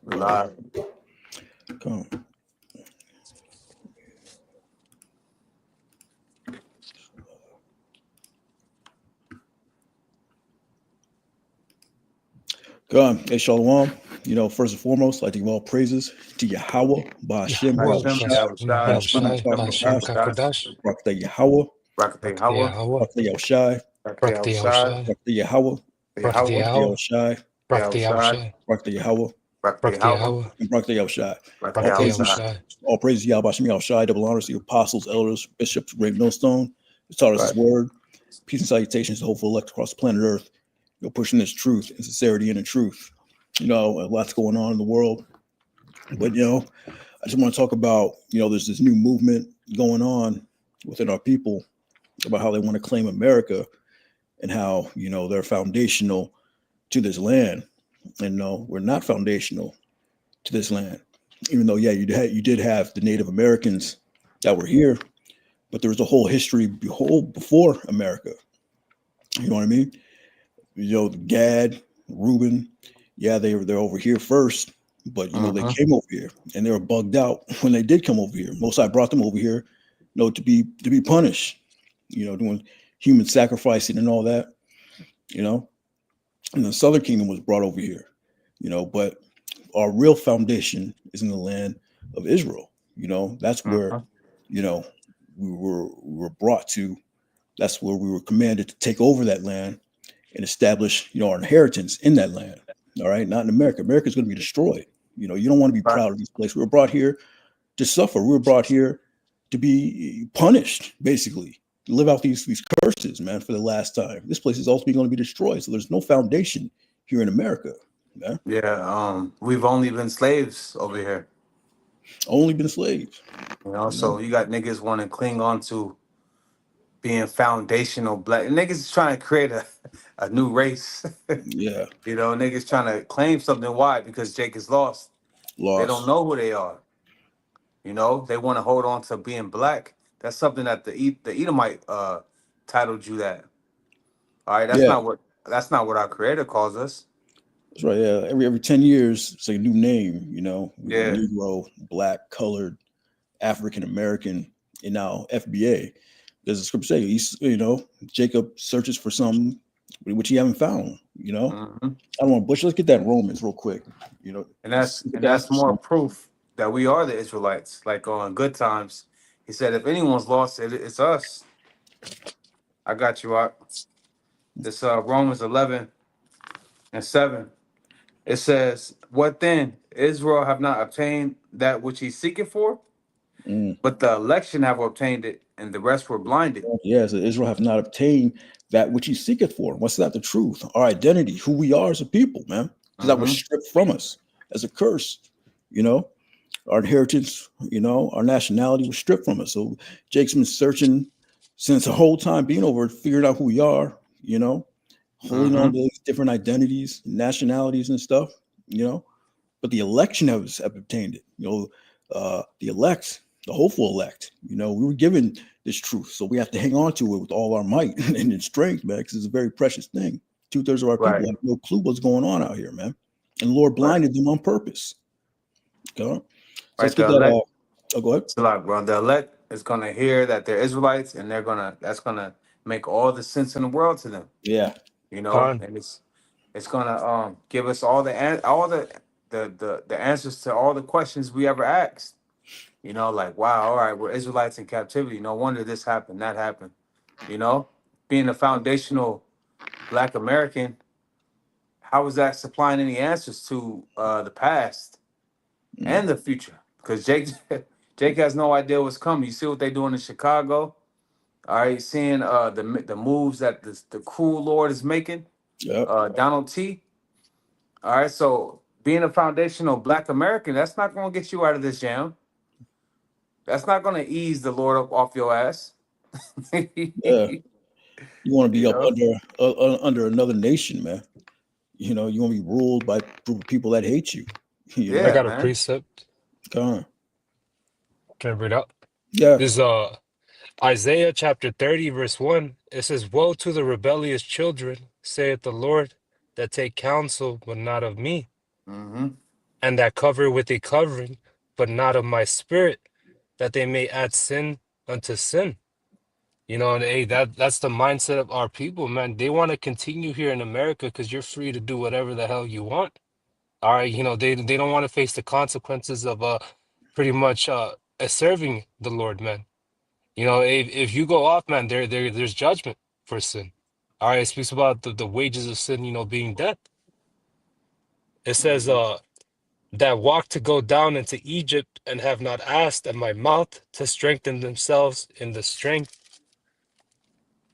Live. Come. Come. Hey, Shalom. First and foremost, I'd like to give all praises to Yahweh, Ba'ashem, Yahweh, Yahushua, Yahushai, Ba'ashem, Rakhtah Kakadash, Rakhtah Yahweh, Brakte Rakhtah Yahweh, Yahushai, Brakte Yahushai, Rakhtah Yahweh, Brakte Rakhtah Yahweh, Yahushai, Brakte Yahushai, Rakhtah Yahweh, Brakte Yahweh, and Rakhtah Yahushai. Brakte Yahushai. All praises Yahweh, Ba'ashem, Yahushai, double honors to the apostles, elders, bishops, great millstone, who taught us his word. Peace and salutations to hopeful elect across planet Earth, pushing this truth and sincerity in the truth. A lot's going on in the world. But, I just want to talk about, there's this new movement going on within our people about how they want to claim America and how, they're foundational to this land. And no, we're not foundational to this land. Even though, you did have the Native Americans that were here, but there was a whole history before America. You know what I mean? Gad, Reuben, they're over here first, but they came over here and they were bugged out when they did come over here. Mosai brought them over here, to be punished, doing human sacrificing and all that, and the Southern Kingdom was brought over here, but our real foundation is in the land of Israel. That's where, we were brought to. That's where we were commanded to take over that land and establish, our inheritance in that land. All right, not in America. America's going to be destroyed. You don't want to be proud of this place. We were brought here to suffer. We were brought here to be punished, basically, to live out these curses, man, for the last time. This place is ultimately going to be destroyed. So there's no foundation here in America. Man. Yeah, we've only been slaves over here. Only been slaves. So you got niggas want to cling on to being foundational black. Niggas is trying to create a new race. Yeah. Niggas trying to claim something. Why? Because Jake is lost. They don't know who they are. They want to hold on to being black. That's something that the Edomite titled you that. All right, that's not what our creator calls us. That's right. Yeah. Every 10 years, it's like a new name, Yeah. Negro, black, colored, African American, and now FBA. There's a scripture saying, Jacob searches for something which he haven't found, I don't want to bush. Let's get that Romans real quick, And that's more proof that we are the Israelites. Like on Good Times, he said, if anyone's lost, it's us. I got you out. This Romans 11:7. It says, what then? Israel have not obtained that which he seeketh for, but the election have obtained it, and the rest were blinded. Yeah, so Israel have not obtained that which he seeketh for. What's that? The truth, our identity, who we are as a people, man. Because that was stripped from us as a curse, Our inheritance, our nationality was stripped from us. So Jake's been searching since the whole time being over, figuring out who we are, holding on to these different identities, nationalities and stuff, But the election have obtained it, the elect, the hopeful elect, we were given this truth. So we have to hang on to it with all our might and in strength, man, because it's a very precious thing. 2/3 of our people have no clue what's going on out here, man. And the Lord blinded them on purpose. Okay? So let's get that. Go ahead. It's a lot, bro. The elect is gonna hear that they're Israelites, and that's gonna make all the sense in the world to them. Yeah. And it's gonna give us all the answers to all the questions we ever asked. Like, wow, all right, we're Israelites in captivity. No wonder this happened, that happened. Being a foundational Black American, how is that supplying any answers to the past and the future? Because Jake has no idea what's coming. You see what they're doing in Chicago. All right, seeing the moves that the cruel Lord is making. Donald T. All right, so being a foundational Black American, that's not going to get you out of this jam. That's not going to ease the Lord up off your ass. Yeah. You want to be up under another nation, man. You want to be ruled by a group of people that hate you. I got a precept. Come on. Can I read out? Yeah. This is Isaiah chapter 30, verse 1. It says, woe to the rebellious children, saith the Lord, that take counsel, but not of me, and and that cover with a covering, but not of my spirit, that they may add sin unto sin. You know, and hey, that's the mindset of our people, man. They want to continue here in America because you're free to do whatever the hell you want. All right, you know, they don't want to face the consequences of pretty much serving the Lord, man. You know, if you go off, man, there's judgment for sin. All right, it speaks about the wages of sin, you know, being death. It says, that walk to go down into Egypt and have not asked at my mouth to strengthen themselves in the strength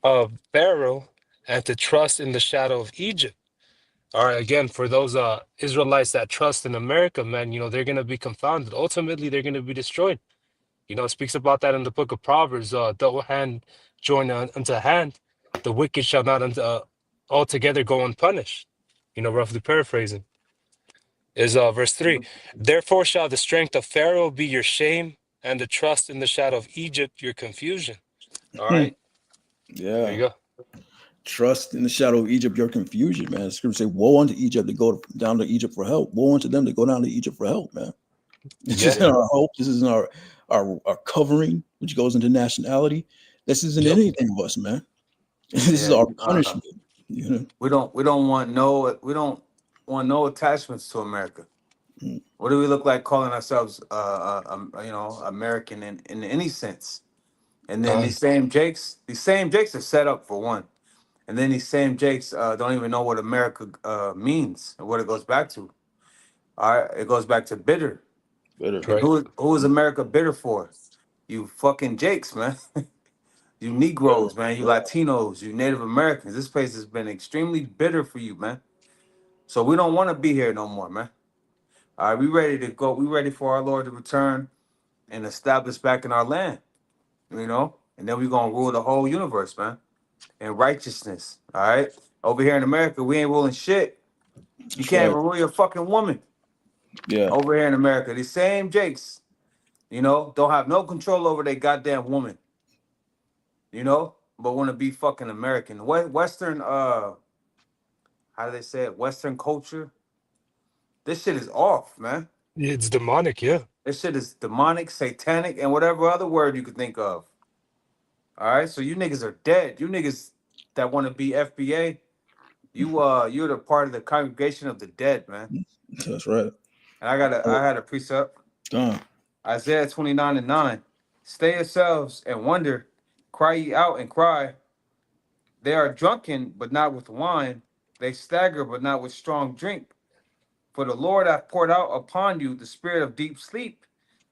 of Pharaoh and to trust in the shadow of Egypt. All right, again, for those Israelites that trust in America, man, you know, they're going to be confounded. Ultimately, they're going to be destroyed. You know, it speaks about that in the book of Proverbs. Though hand join unto hand, the wicked shall not altogether go unpunished. You know, roughly paraphrasing. Is verse 3. Therefore shall the strength of Pharaoh be your shame, and the trust in the shadow of Egypt your confusion. All right, there Yeah. you go. Trust in the shadow of Egypt, your confusion, man. The scripture say, woe unto Egypt to go down to Egypt for help. Woe unto them to go down to Egypt for help, man. This Yeah. isn't our hope. This isn't our covering, which goes into nationality. This isn't Yep. anything of us, man. This is Yeah, our punishment. You know. we don't want no attachments to America. Mm. What do we look like calling ourselves, American in any sense? And then Done. these same Jakes are set up for one. And then these same Jakes don't even know what America means and what it goes back to. All right, it goes back to bitter. Better. And Right. who is America bitter for? You fucking Jakes, man. You Negroes, man. You Latinos. You Native Americans. This place has been extremely bitter for you, man. So we don't want to be here no more, man. All right, we ready to go. We ready for our Lord to return and establish back in our land, you know? And then we going to rule the whole universe, man, in righteousness, all right? Over here in America, we ain't ruling shit. You That's can't right. even rule your fucking woman Yeah. over here in America. These same Jakes, don't have no control over their goddamn woman, but want to be fucking American. Western, how do they say it? Western culture. This shit is off, man. It's demonic, yeah. This shit is demonic, satanic, and whatever other word you could think of. All right, so you niggas are dead. You niggas that want to be FBA, you're the part of the congregation of the dead, man. That's right. And I had a precept, Uh, Isaiah 29:9. Stay yourselves and wonder, cry ye out and cry. They are drunken, but not with wine. They stagger, but not with strong drink. For the Lord hath poured out upon you the spirit of deep sleep,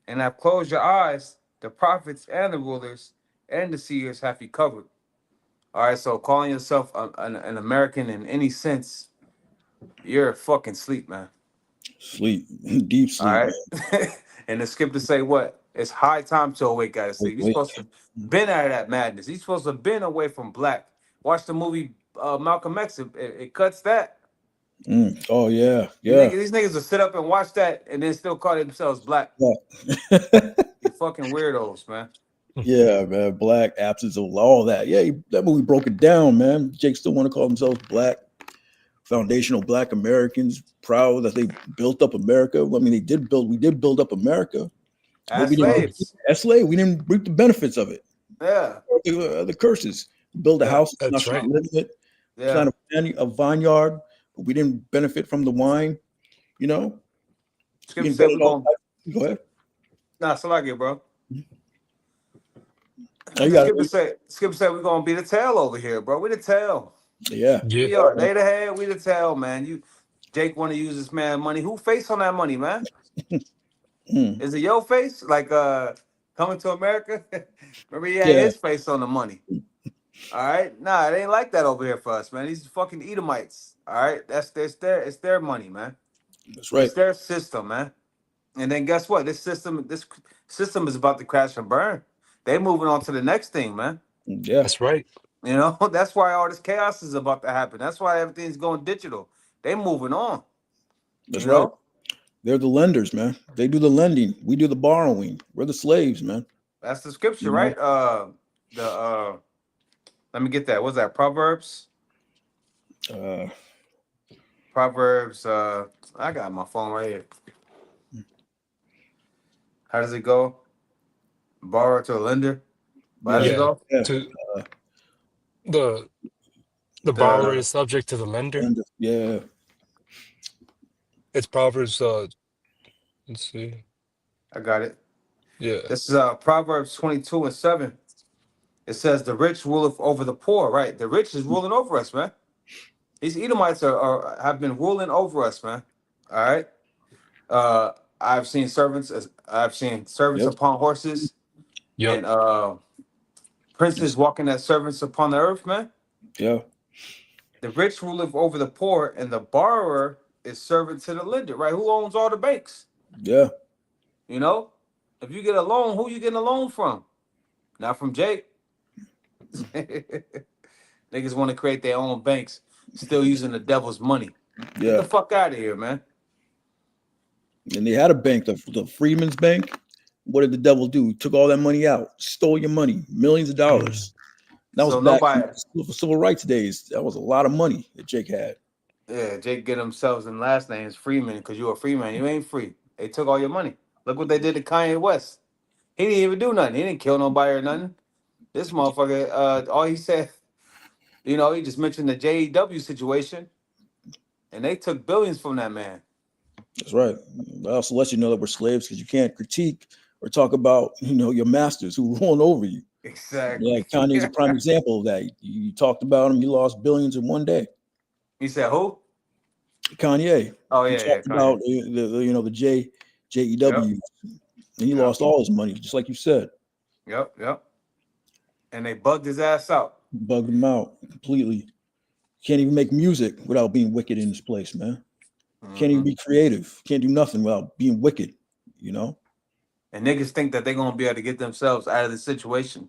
and hath closed your eyes. The prophets and the rulers and the seers hath he covered. All right, so calling yourself an American in any sense, you're fucking sleep, man. sleep. Deep All sleep, right. man. And the scriptures say what? It's high time to awake out of Wait, sleep. You're wait. supposed to been out of that madness. You're supposed to been away from black. Watch the movie Malcolm X. It cuts that. Oh yeah. You Yeah. these niggas will sit up and watch that and then still call themselves black. Yeah. You fucking weirdos, man. Yeah, man. Black absence of all that. Yeah, that movie broke it down, man. Jake still want to call themselves black, foundational black Americans, proud that they built up America. I mean, we did build up America, but As we didn't slaves. as slave. We didn't reap the benefits of it. Yeah. The curses. Build a Yeah. house, That's not right. live in it. Yeah. Plant a vineyard, but we didn't benefit from the wine. You know, we Scripture said we're invented all. going Go ahead. nah, Salakia, bro. Oh, you The got scripture said we're gonna be the tail over here, bro. We the tail. it. Yeah. Yeah. We are. They the head, we the tail, man. Jake want to use this man money. Who face on that money, man? Mm. Is it your face? Like coming to America? Remember he had Yeah. his face on the money. All right. Nah, it ain't like that over here for us, man. These fucking Edomites. All right. It's their money, man. That's right. It's their system, man. And then guess what? This system is about to crash and burn. They moving on to the next thing, man. Yeah. That's right. That's why all this chaos is about to happen. That's why everything's going digital. They moving on. That's You right. know, They're the lenders, man. They do the lending. We do the borrowing. We're the slaves, man. that's the scripture, You know. right? The let me get that. What's that? Proverbs. Uh, Proverbs. I got my phone right here. How does it go? Borrower to a lender. How does it Yeah, go? Yeah. to the borrower The is subject to the lender. Yeah. It's Proverbs. Let's see. I got it. Yeah. This is Proverbs 22:7. It says, "The rich ruleth over the poor." Right, the rich is ruling over us, man. These Edomites have been ruling over us, man. All right. Uh, I've seen servants Yep. upon horses, Yep. and princes walking as servants upon the earth, man. Yeah. The rich ruleth over the poor, and the borrower is servant to the lender. Right? Who owns all the banks? Yeah. You know, if you get a loan, who you getting a loan from? Not from Jake. Niggas want to create their own banks, still using the devil's money. Get the Yeah. fuck out of here, man. And they had a bank, the Freeman's Bank. What did the devil do? He took all that money out, stole your money, millions of dollars. That was So back in nobody, the civil rights days. That was a lot of money that Jake had. yeah, Jake get themselves in last names Freeman because you a free man. You ain't free. They took all your money. Look what they did to Kanye West. He didn't even do nothing. He didn't kill nobody or nothing. This motherfucker, all he said, he just mentioned the JEW situation, and they took billions from that man. That's right. I also let you know that we're slaves because you can't critique or talk about, your masters who ruled over you. Exactly. Yeah, Kanye's a prime example of that. You talked about him, you lost billions in one day. He said who? Kanye. Oh He yeah, talked Kanye. about the JEW, Yep, and he yep, lost all his money, just like you said. yep. And they bugged his ass out. Bugged him out completely. Can't even make music without being wicked in this place, man. Can't even Mhm. be creative. Can't do nothing without being wicked, And niggas think that they're gonna be able to get themselves out of the situation.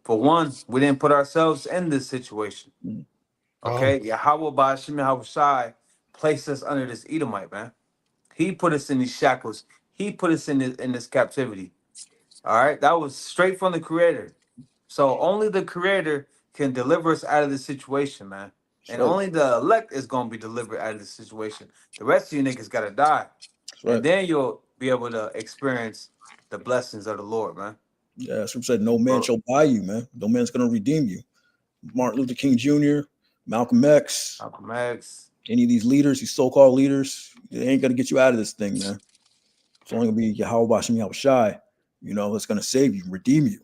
For one, we didn't put ourselves in this situation. Mm. Okay? Yahweh Bashim Shai placed us under this Edomite, man. He put us in these shackles. He put us in this captivity. All right? That was straight from the creator. So only the creator can deliver us out of this situation, man. That's And right. only the elect is gonna be delivered out of this situation. The rest of you niggas gotta die. That's And right. then you'll be able to experience the blessings of the Lord, man. Yeah, Scripture said, "No man Bro, shall buy you, man. No man's gonna redeem you." Martin Luther King Jr., Malcolm X, Malcolm X. any of these leaders, these so-called leaders, they ain't gonna get you out of this thing, man. It's only gonna be Yahweh Bashim Yahweh Shai, that's gonna save you, redeem you,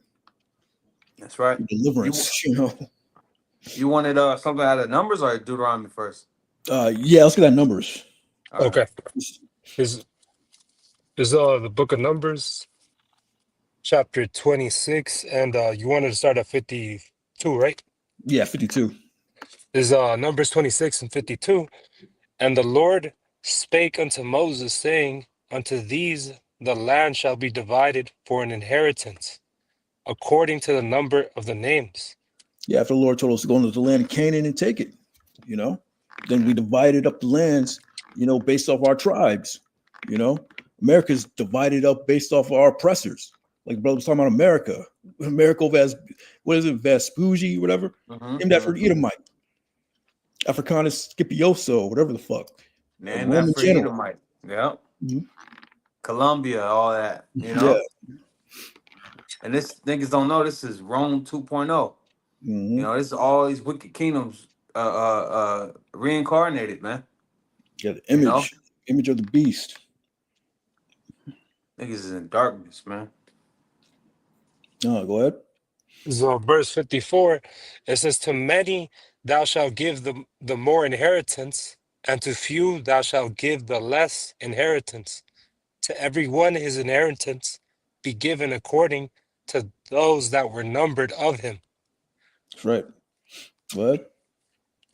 That's right. You deliverance, you wanted something out of numbers or Deuteronomy first? Yeah, let's get that numbers. All right. Okay. Is the book of Numbers, chapter 26, and you wanted to start at 52, right? Yeah, 52. Is Numbers 26 and 52. And the Lord spake unto Moses, saying, Unto these the land shall be divided for an inheritance, according to the number of the names. Yeah, after the Lord told us to go into the land of Canaan and take it, you know, then we divided up the lands, based off our tribes, you know. America's divided up based off of our oppressors. Like brother was talking about America. America what is it, Vespucci, whatever? Named after an Mm-hmm. Edomite. Africanus Scipioso, whatever the fuck. A Name Roman after general. Edomite. Yep. Mhm. Colombia, all that, Yeah. And this niggas don't know this is Rome 2.0. Mm-hmm. This is all these wicked kingdoms reincarnated, man. Yeah, the You know? image of the beast. Niggas is in darkness, man. Oh, go ahead. So verse 54, it says, To many thou shalt give the more inheritance, and to few thou shalt give the less inheritance. To every one his inheritance be given according to those that were numbered of him. That's right. Go ahead.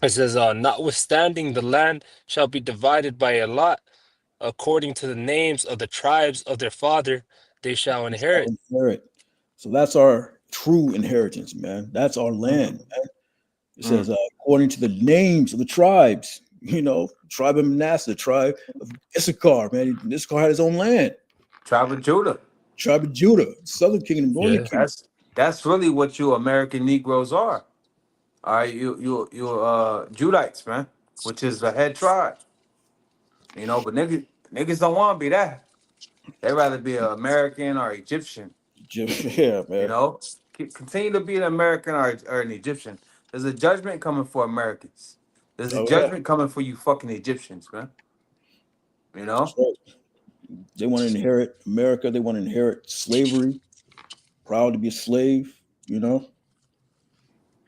It says, Notwithstanding the land shall be divided by a lot, according to the names of the tribes of their father, they shall We shall inherit. inherit. So that's our true inheritance, man. That's our land, man. It says, according to the names of the tribes, tribe of Manasseh, tribe of Issachar, man. Issachar had his own land. Tribe of Judah. Tribe of Judah, southern kingdom, northern Yeah. kingdom. That's really what you American Negroes are. All right, you Judites, man, which is the head tribe. But niggas don't want to be that. They'd rather be an American or Egyptian. Yeah, You man. know, continue to be an American or an Egyptian. There's a judgment coming for Americans. There's a Oh yeah, judgment coming for you fucking Egyptians, man. You that's know, right. They want to inherit America. They want to inherit slavery. Proud to be a slave. You know,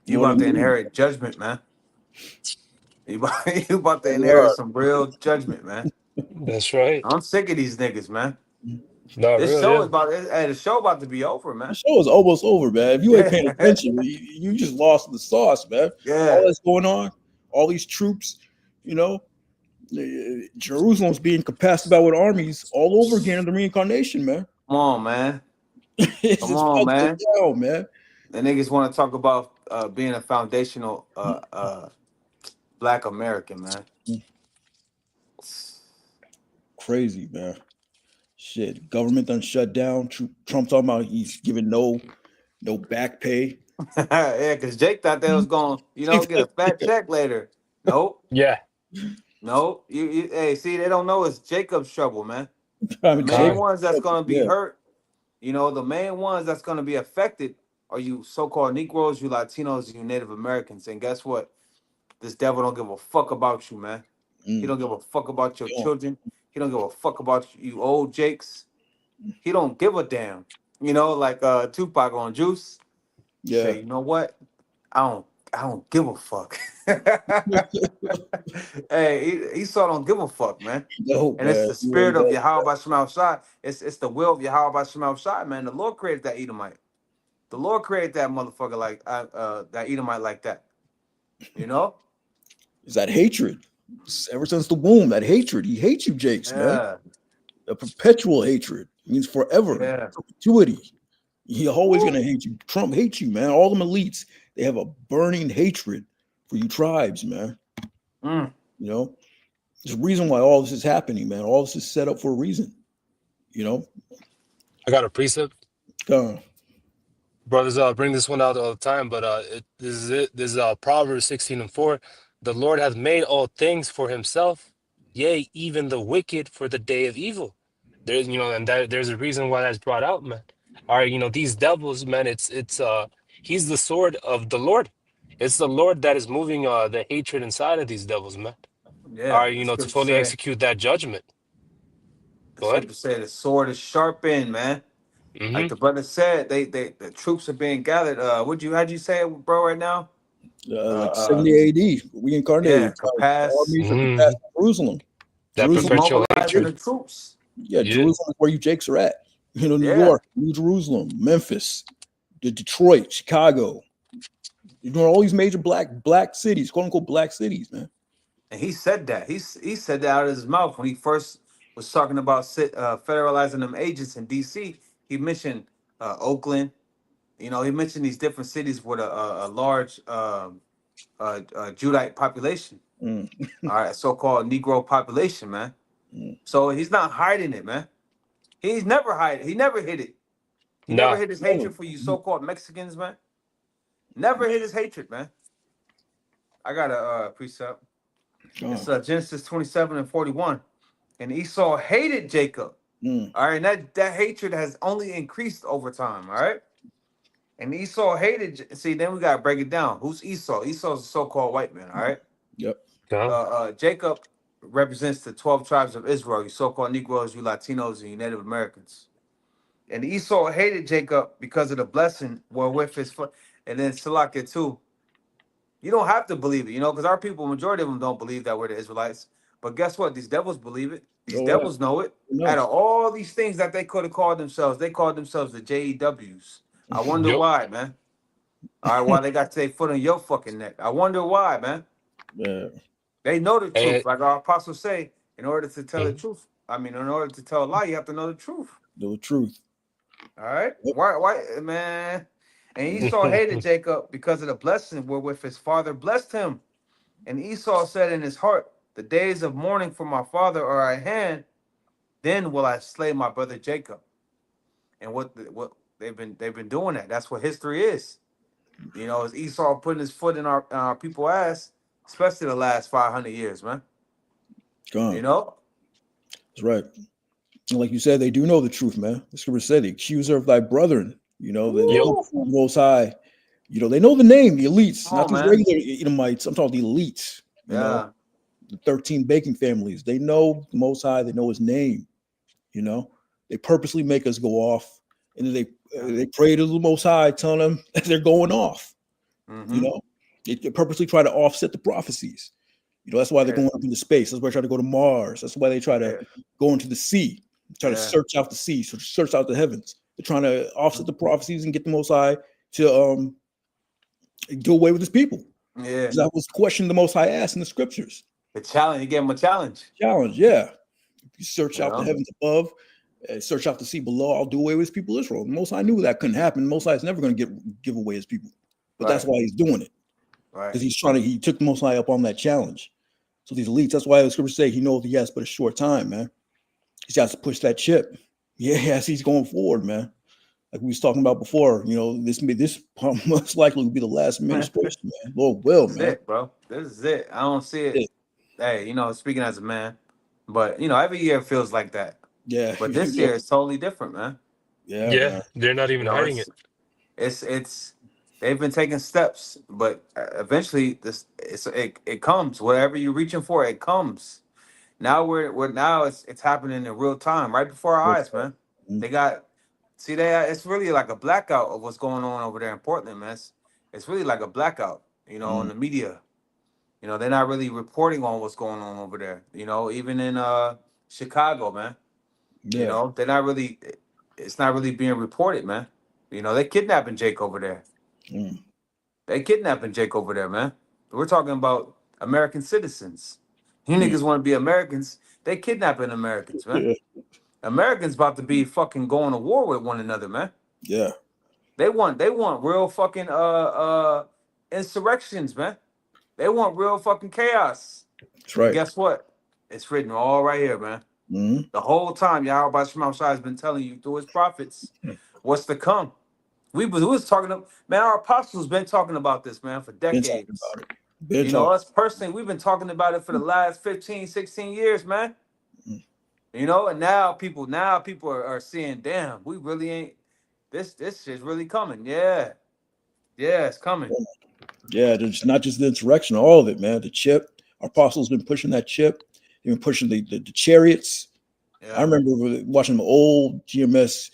you more about than to me. inherit judgment, man. You about to They inherit are. some real judgment, man. That's right. I'm sick of these niggas, man. Not This real, show is yeah. about. Hey, the show about to be over, The man. show is almost over, man. If you ain't paying Yeah, attention, you just lost the sauce, man. All yeah. that's going on, all these troops, you know, Jerusalem's being compassed about with armies all over again in the reincarnation, man. Come on, man. It's Come just on, about to man. go down, man. The niggas want to talk about being a foundational Black American, man. Crazy, man. Shit, government done shut down. Trump talking about he's giving no back pay. Yeah, because Jake thought they was going, get a fat check later. Nope, Yeah. nope. Hey, see, they don't know it's Jacob's trouble, man. I The mean, main Jake, Con. ones that's gonna be yeah, hurt, the main ones that's gonna be affected are you so-called Negroes, you Latinos, you Native Americans. And guess what? This devil don't give a fuck about you, man. He mm, don't give a fuck about your yeah, children. He don't give a fuck about you old Jakes. He don't give a damn. Like Tupac on Juice. yeah. Say, you know what? I don't I don't give a fuck. Hey, Esau don't give a fuck, man. No, And it's man, the you ain't spirit of that. Yahweh Shema Shai. It's the will of Yahweh Shema Shai, man. The Lord created that Edomite. The Lord created that motherfucker like that Edomite like that. You know? It's that hatred. Ever since the womb, that hatred. He hates you, Jakes, man. Yeah. A perpetual hatred. It means forever, Yeah. perpetuity. He always Woo. gonna hate you. Trump hates you, man. All them elites, they have a burning hatred for you tribes, man. Mm. You know, there's a reason why all this is happening, man. All this is set up for a reason. You know, I got a precept. uh, Brothers bring this one out all the time, but this is it. This is Proverbs 16:4. The Lord hath made all things for himself, yea, even the wicked for the day of evil. There's and there's a reason why that's brought out, man. All right, these devils, man, it's he's the sword of the Lord. It's the Lord that is moving the hatred inside of these devils, man. All Yeah. right, The to scripture fully say, execute that judgment. the Go ahead. scripture say the sword is sharpened, man. Like Mm-hmm. the brother said, the troops are being gathered. How'd you say it, bro, right now? like Uh 70 AD, reincarnated. yeah, Capass. Armies are Mm-hmm. compassed in Jerusalem. That He's Jerusalem, perpetual mobilizing hatred. the troops. yeah, Yeah. Jerusalem is where you Jakes are at. New Yeah. York, New Jerusalem, Memphis, Detroit, Chicago. You're doing all these major black cities, quote unquote black cities, man. And he said that. He said that out of his mouth when he first was talking about federalizing them agents in DC. He mentioned Oakland. He mentioned these different cities with a large Judite population. Mm, All right, so-called Negro population, man. mm. So he's not hiding it, man. He's never hiding. He never hid it. He never Nah. hid his Never. hatred for you so-called Mexicans, man. Never hid his hatred, man. I got a precept. Uh, It's Genesis 27:41. And Esau hated Jacob. mm, All right, and that hatred has only increased over time. All right. And Esau hated. See, then we gotta break it down. Who's Esau? Esau's a so-called white man. All right. yep. Huh? Jacob represents the 12 tribes of Israel. You so-called Negroes, you Latinos, and you Native Americans. And Esau hated Jacob because of the blessing wherewith his foot. And then Salakia too. You don't have to believe it, because our people, majority of them don't believe that we're the Israelites. But guess what? These devils believe it. These Oh, yeah. devils know it. Out No. of all these things that they could have called themselves, they called themselves the JEWs. I wonder Yep. why, man. All right, why they got to their foot on your fucking neck? I wonder why, man. Yeah. They know the And truth. Like our apostles say, in order to tell the mhm. truth, in order to tell a lie, you have to know the truth. The truth. All right? Yep. Why, man? And Esau hated Jacob because of the blessing wherewith his father blessed him. And Esau said in his heart, the days of mourning for my father are at hand, then will I slay my brother Jacob. And what they've been doing that. That's what history is. Is Esau putting his foot in our people ass, especially the last 500 years, man. You Gone. know? That's right. And like you said, they do know the truth, man. The scripture said, the accuser of thy brethren, they Yep. go before the Most High. They know the name, the elites, Come not on, these man. regular Edomites. I'm talking the elites, Yeah. the 13 baking families. They know the Most High, they know his name, They purposely make us go off, and then they pray to the Most High, telling them that they're going off. Mm-hmm. They purposely try to offset the prophecies. That's why they're going up into space. That's why they try to go to Mars. That's why they try to go into the sea, try to search out the sea, search out the heavens. They're trying to offset the prophecies and get the Most High to do away with his people. Yeah. That was the question the Most High asked in the scriptures. The challenge, you gave him a challenge. Challenge, yeah. If you search out the heavens above, search out the sea below, I'll do away with his people Israel. The Most High knew that couldn't happen. The Most High is never going to give away his people. But that's why he's doing it. Right. Because he took the Most High up on that challenge. So these elites, that's why the scriptures say he knows he has but a short time, man. He's got to push that chip. Yeah, as he's going forward, man. Like we was talking about before, this most likely will be the last administration, man. Lord will, This is man. it, bro. This is it. I don't see it. Hey, speaking as a man, but every year it feels like that. Yeah. But this year it's totally different, man. Yeah, Yeah, man. they're not even hiding it. It's they've been taking steps, but eventually it comes. Whatever you're reaching for, it comes. Now it's happening in real time, right before our eyes, man. They got it's really like a blackout of what's going on over there in Portland, man. It's really like a blackout, on the media. They're not really reporting on what's going on over there. Even in Chicago, man. Yeah. They're not really. It's not really being reported, man. They kidnapping Jake over there. They kidnapping Jake over there, man. We're talking about American citizens. You niggas want to be Americans. They kidnapping Americans, man. Americans about to be fucking going to war with one another, man. Yeah. They want real fucking insurrections, man. They want real fucking chaos. That's right. And guess what? It's written all right here, man. The whole time Yahweh Shema Shai has been telling you through his prophets what's to come. We was talking to, man, our apostles been talking about this, man, for decades. Us personally, we've been talking about it for the last 15, 16 years, man. And now people are seeing, damn, we really ain't this shit's really coming. Yeah. Yeah, it's coming. Yeah, there's not just the insurrection, all of it, man. The chip. Our apostles been pushing that chip. They've been pushing the chariots. Yeah. I remember watching the old GMS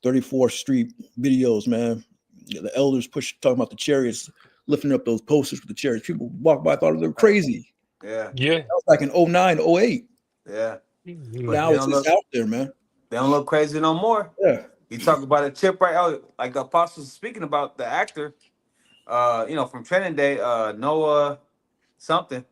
34th Street videos, man. The elders talking about the chariots, lifting up those posters with the chariots. People walk by, thought they were crazy. Yeah. Yeah. That was like in 09, 08. Yeah. But now it's just out there, man. They don't look crazy no more. Yeah. You talk about a chip right out, like the apostles speaking about the actor, from Training Day, Noah something.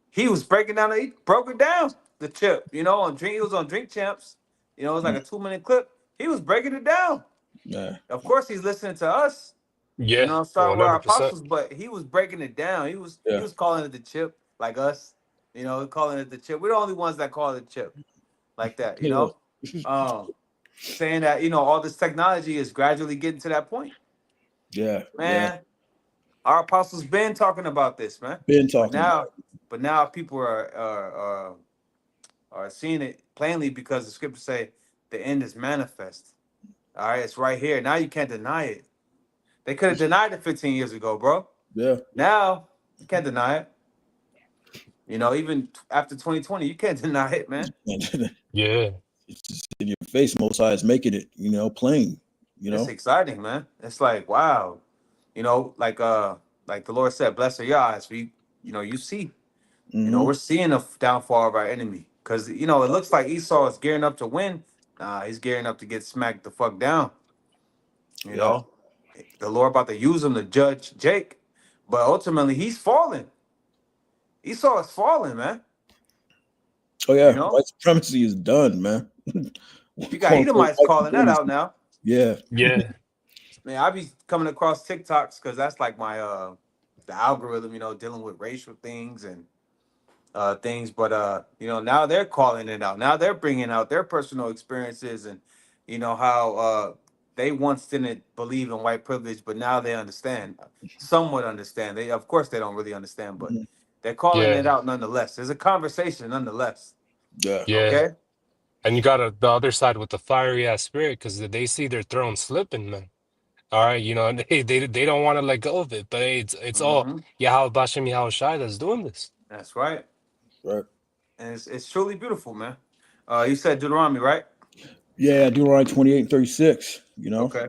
He was breaking down. He broke it down. The chip, on Drink. He was on Drink Champs. It was like a 2-minute clip. He was breaking it down. Yeah. Of course, he's listening to us. Yeah. Starting with our apostles, but he was breaking it down. He was calling it the chip, like us. Calling it the chip. We're the only ones that call it chip, like that. Saying that all this technology is gradually getting to that point. Yeah, man. Our apostles been talking about this, man. Been talking. But now people are seeing it plainly because the scriptures say the end is manifest. All right, it's right here. Now you can't deny it. They could have denied it 15 years ago, bro. Yeah. Now you can't deny it. Even after 2020, you can't deny it, man. Yeah. It's just in your face. Most sides making it, plain. It's exciting, man. It's like, wow. Like the Lord said, bless your eyes. You see. We're seeing the downfall of our enemy. Because, it looks like Esau is gearing up to win. Nah, he's gearing up to get smacked the fuck down. You know? The Lord about to use him to judge Jake. But ultimately, he's falling. Esau is falling, man. Oh, yeah. White supremacy is done, man. You got Edomites calling that out now. Yeah. Yeah. Man, I be coming across TikToks because that's like my the algorithm, dealing with racial things and things. But now they're calling it out. Now they're bringing out their personal experiences and how they once didn't believe in white privilege, but now they understand, somewhat understand. Of course, they don't really understand, but they're calling it out nonetheless. There's a conversation nonetheless. Yeah. Yeah. Okay. And you got the other side with the fiery ass spirit, because they see their throne slipping, man. All right, and they don't want to let go of it, but hey, it's all Mm-hmm. Yahweh Bashem Yahweh Shai that's doing this. That's right. Right. And it's truly beautiful, man. You said Deuteronomy, right? Yeah, Deuteronomy 28 and 36, Okay.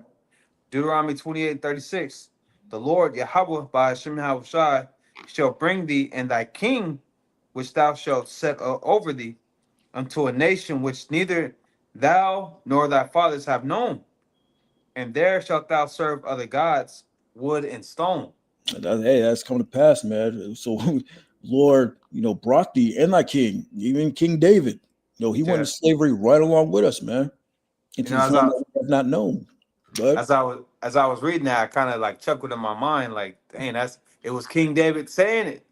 Deuteronomy 28:36. The Lord Yahweh by Hashem Shai shall bring thee and thy king, which thou shalt set over thee, unto a nation which neither thou nor thy fathers have known, and there shalt thou serve other gods, wood and stone. Hey, that's coming to pass, man. So, Lord, brought thee and thy king, even King David. He went Yeah. into slavery right along with us, man, You into know, this land that we have not known. But as I was reading that, I kind of like chuckled in my mind, like, dang, it was King David saying it.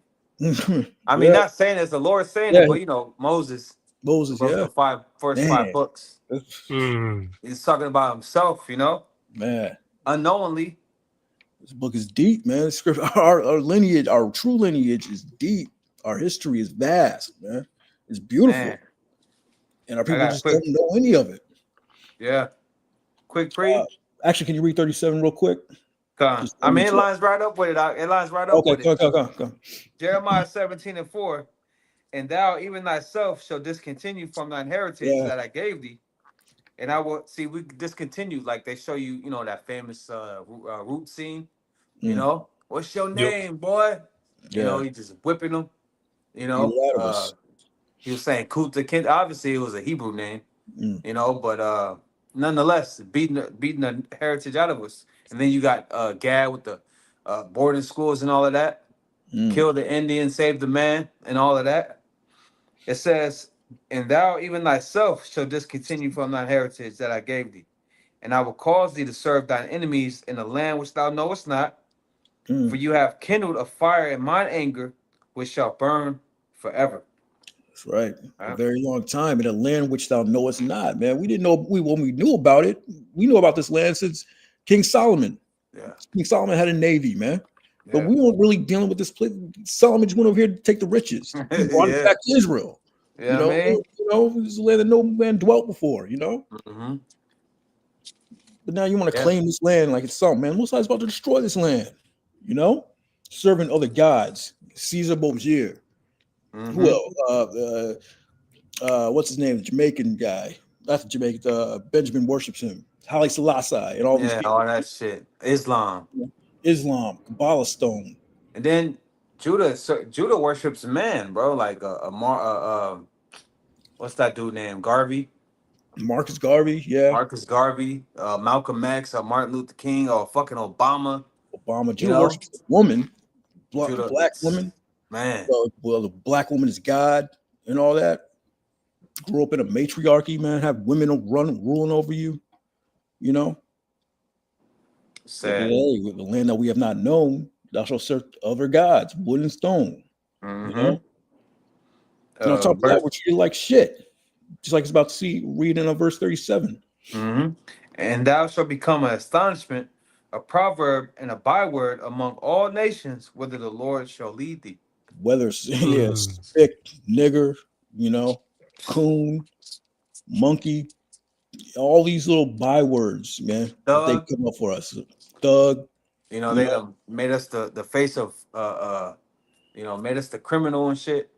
I mean, yeah, not saying it, it's the Lord saying it, yeah, but Moses Moses, wrote yeah, the first five man, books. Mm. He's talking about himself, man. unknowingly. This book is deep, man. Scripture, our lineage, our true lineage is deep. Our history is vast, man. It's beautiful, Man, and our I people got just don't quick, know any of it. yeah, quick Uh, pre. Actually, can you read 37 real quick? Just I mean, it 32. lines right up with it. It lines right up Okay, with it. come. Jeremiah 17:4. And thou even thyself shall discontinue from thine heritage Yeah. that I gave thee. And I will see we discontinue, like they show you, that famous root scene. Mm, What's your Yup. name, boy? yeah. He just whipping them. He lied of us. He was saying Kuta Kint. Obviously, it was a Hebrew name, Mm, but nonetheless, beating the heritage out of us. And then you got Gad with the boarding schools and all of that. mm, Kill the Indian, save the man, and all of that. It says, and thou even thyself shall discontinue from thine heritage that I gave thee. And I will cause thee to serve thine enemies in a land which thou knowest not, for mm. you have kindled a fire in mine anger, which shall burn forever. That's right. A Right? very long time in a land which thou knowest not, man. We didn't know when we knew about it. We knew about this land since King Solomon. Yeah, King Solomon had a navy, man. But yeah, we weren't really dealing with this place. Solomon just went over here to take the riches. He brought it yeah. back to Israel. Yeah, I mean, This is a land that no man dwelt before. hmm But now you want to yeah, claim this land like it's something, man. Mosai's about to destroy this land, you know? Serving other gods. Caesar Borgia. Who hmm else? What's his name? The Jamaican guy. Not the Jamaican. Benjamin worships him. Haile Selassie and all these yeah, people. all that shit. Islam, Islam, Kabbalah stone. and then Judah worships man, bro. Like what's that dude named Garvey? Marcus Garvey, yeah. Marcus Garvey, Malcolm X, Martin Luther King, or fucking Obama. Obama. You Judah know, worships a woman, Judah, black woman. man. Well, the black woman is God and all that. Grew up in a matriarchy, man. Have women ruling over you, you know. But Sad. hey, with the land that we have not known, thou shalt serve other gods, wood and stone, you Mm-hmm. know. And on top of that, Verse. we're treated like shit. Just like it's about to see, read in verse 37. Mm-hmm. And thou shalt become an astonishment, a proverb, and a byword among all nations, whither the Lord shall lead thee. Whether it's yeah, Mm. spick, nigger, coon, monkey, all these little bywords, man, that they Thug, come up for us. Thug, you they know, done made us the face of made us the criminal and shit.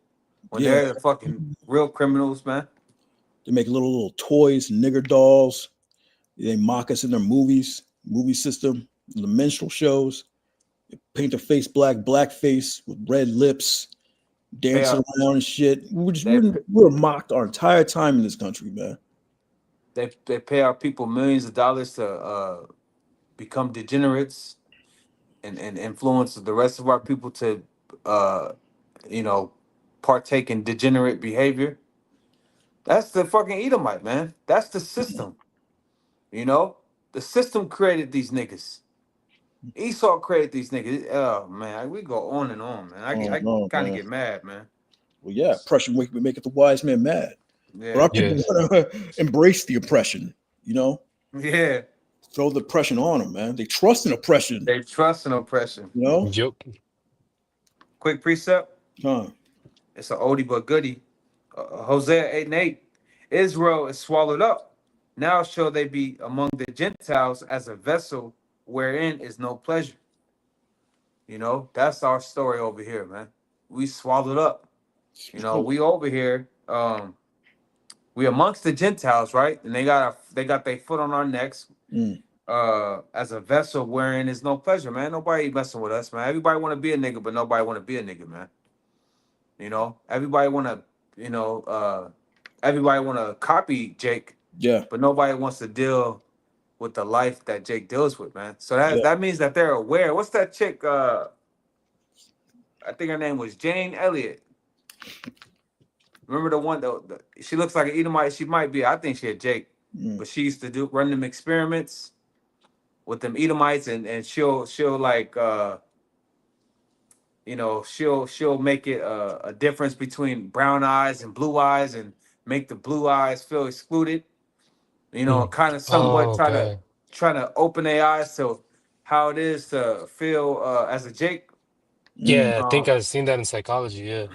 When yeah. they're the fucking real criminals, man. They make little toys, nigger dolls. They mock us in their movie system, the minstrel shows. They paint their face blackface with red lips, Pay dancing up. around and shit. They We're mocked our entire time in this country, man. they pay our people millions of dollars to become degenerates and influence the rest of our people to uh you know partake in degenerate behavior. That's the fucking Edomite, man. That's the system. You know, the system created these niggas. Esau created these niggas. Oh man, we go on and on, man. Oh I no, kind of man. get mad, man. Well, yeah, oppression make the wise man mad. But Yeah, our people Yeah. want to embrace the oppression, yeah. throw the oppression on them, man. They trust in oppression, They trust in oppression. you know? Yup. Quick precept. Huh. It's an oldie but goodie. Hosea 8:8. Israel is swallowed up. Now shall they be among the Gentiles as a vessel wherein is no pleasure. You know, that's our story over here, man. We swallowed up. You know, we over here, we amongst the Gentiles, right? And they got their foot on our necks, Mm. as a vessel wherein is no pleasure, man. Nobody messing with us, man. Everybody want to be a nigga, but nobody want to be a nigga, man. You know, everybody want to, you know, everybody want to copy Jake, Yeah. but nobody wants to deal with the life that Jake deals with, man. So Yeah. that means that they're aware. What's that chick? I think her name was Jane Elliott. Remember the one that she looks like an Edomite? She might be. I think she had Jake, Mm. but she used to run them experiments with them Edomites, and she'll like you know, she'll make it a difference between brown eyes and blue eyes, and make the blue eyes feel excluded. You know, Mm. kind of somewhat Oh, okay. try to open their eyes to how it is to feel as a Jake. Mm. Yeah, I think I've seen that in psychology. Yeah.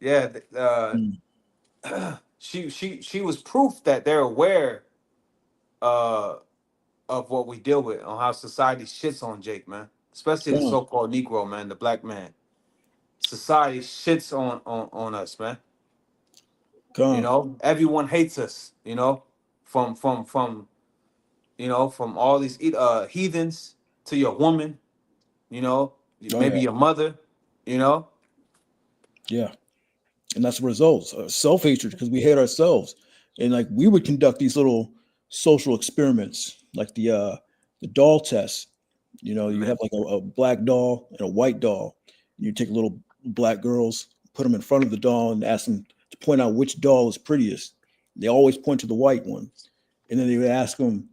Yeah, Mm. she was proof that they're aware uh, of what we deal with, on how society shits on Jake, man. Especially the Come, so-called Negro, man, the black man. Society shits on us, man. You come. know, everyone hates us. You know, from you know, from all these heathens to your woman. You know, Oh maybe yeah. your mother. You know, Yeah. And that's the results. Self-hatred because we hate ourselves. And like we would conduct these little social experiments, like the doll test. You know, you man. have like a black doll and a white doll. You take little black girls, put them in front of the doll, and ask them to point out which doll is prettiest. They always point to the white one, and then they would ask them,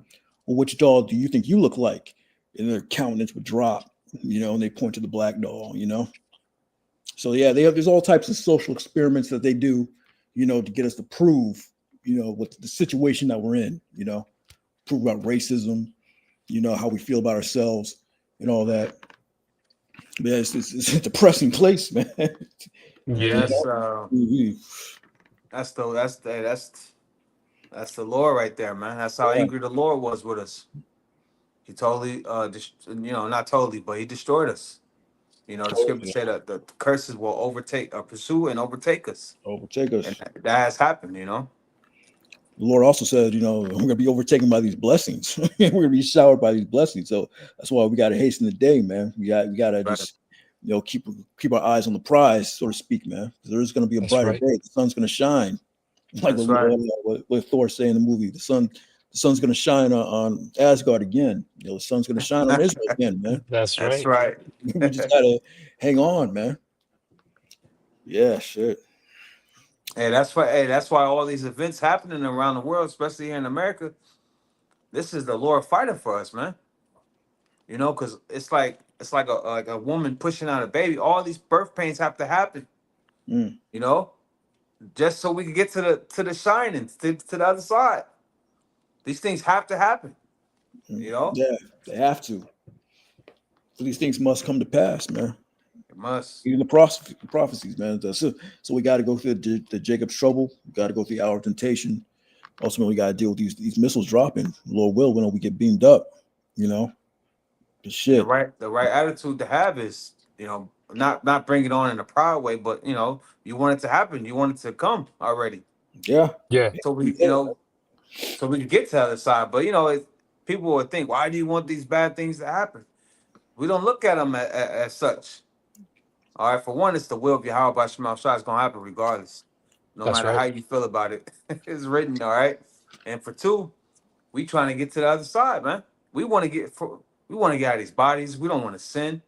"Well, which doll do you think you look like?" And their countenance would drop, you know, and they point to the black doll, you know. So yeah, there's all types of social experiments that they do, you know, to get us to prove, you know, what the situation that we're in, you know, prove about racism, you know, how we feel about ourselves and all that. But yeah, it's a depressing place, man. And Yeah. Mhm. that's the Lord right there, man. That's how Yeah, angry the Lord was with us. He totally, you know, not totally, but he destroyed us. You know, the scripture totally. say that the curses will overtake, pursue and overtake us, Overtake and us. that has happened. You know, The Lord also said, you know, we're going to be overtaken by these blessings. We're going to be showered by these blessings. So that's why we got to hasten the day, man. We got to right? just, you know, keep our eyes on the prize, so to speak, man. Because there is going to be a That's brighter right. day. The sun's going to shine, like That's right. what Thor say in the movie. The sun's going to shine on Asgard again. You know, the sun's going to shine on Israel again, man. That's That's right. right. We just got to hang on, man. Yeah, shit. Hey, that's why all these events happening around the world, especially here in America. This is the Lord fighting for us, man. You know, because it's like a woman pushing out a baby. All these birth pains have to happen. Mm, You know, just so we can get to the shining, to the other side. These things have to happen. mm. You know, Yeah, they have to. So these things must come to pass, man. it must. Even the prophecies, man. So we got to go through the Jacob's trouble. We got to go through the hour of temptation. Ultimately, we got to deal with these missiles dropping. Lord will, when we get beamed up, you know, the And shit. the right attitude to have is, you know, not bring it on in a proud way, but you know, you want it to happen. You want it to come already. Yeah. Yeah. So we, you know, so we can get to the other side. But you know, people would think, why do you want these bad things to happen? We don't look at them as such. All right, for one, it's the will of Yahweh by Shema Shai. It's gonna happen regardless, no That's matter how right. you feel about it. It's written, all right. And for two, we trying to get to the other side, man. We want to we want to get out of these bodies. We don't want to sin.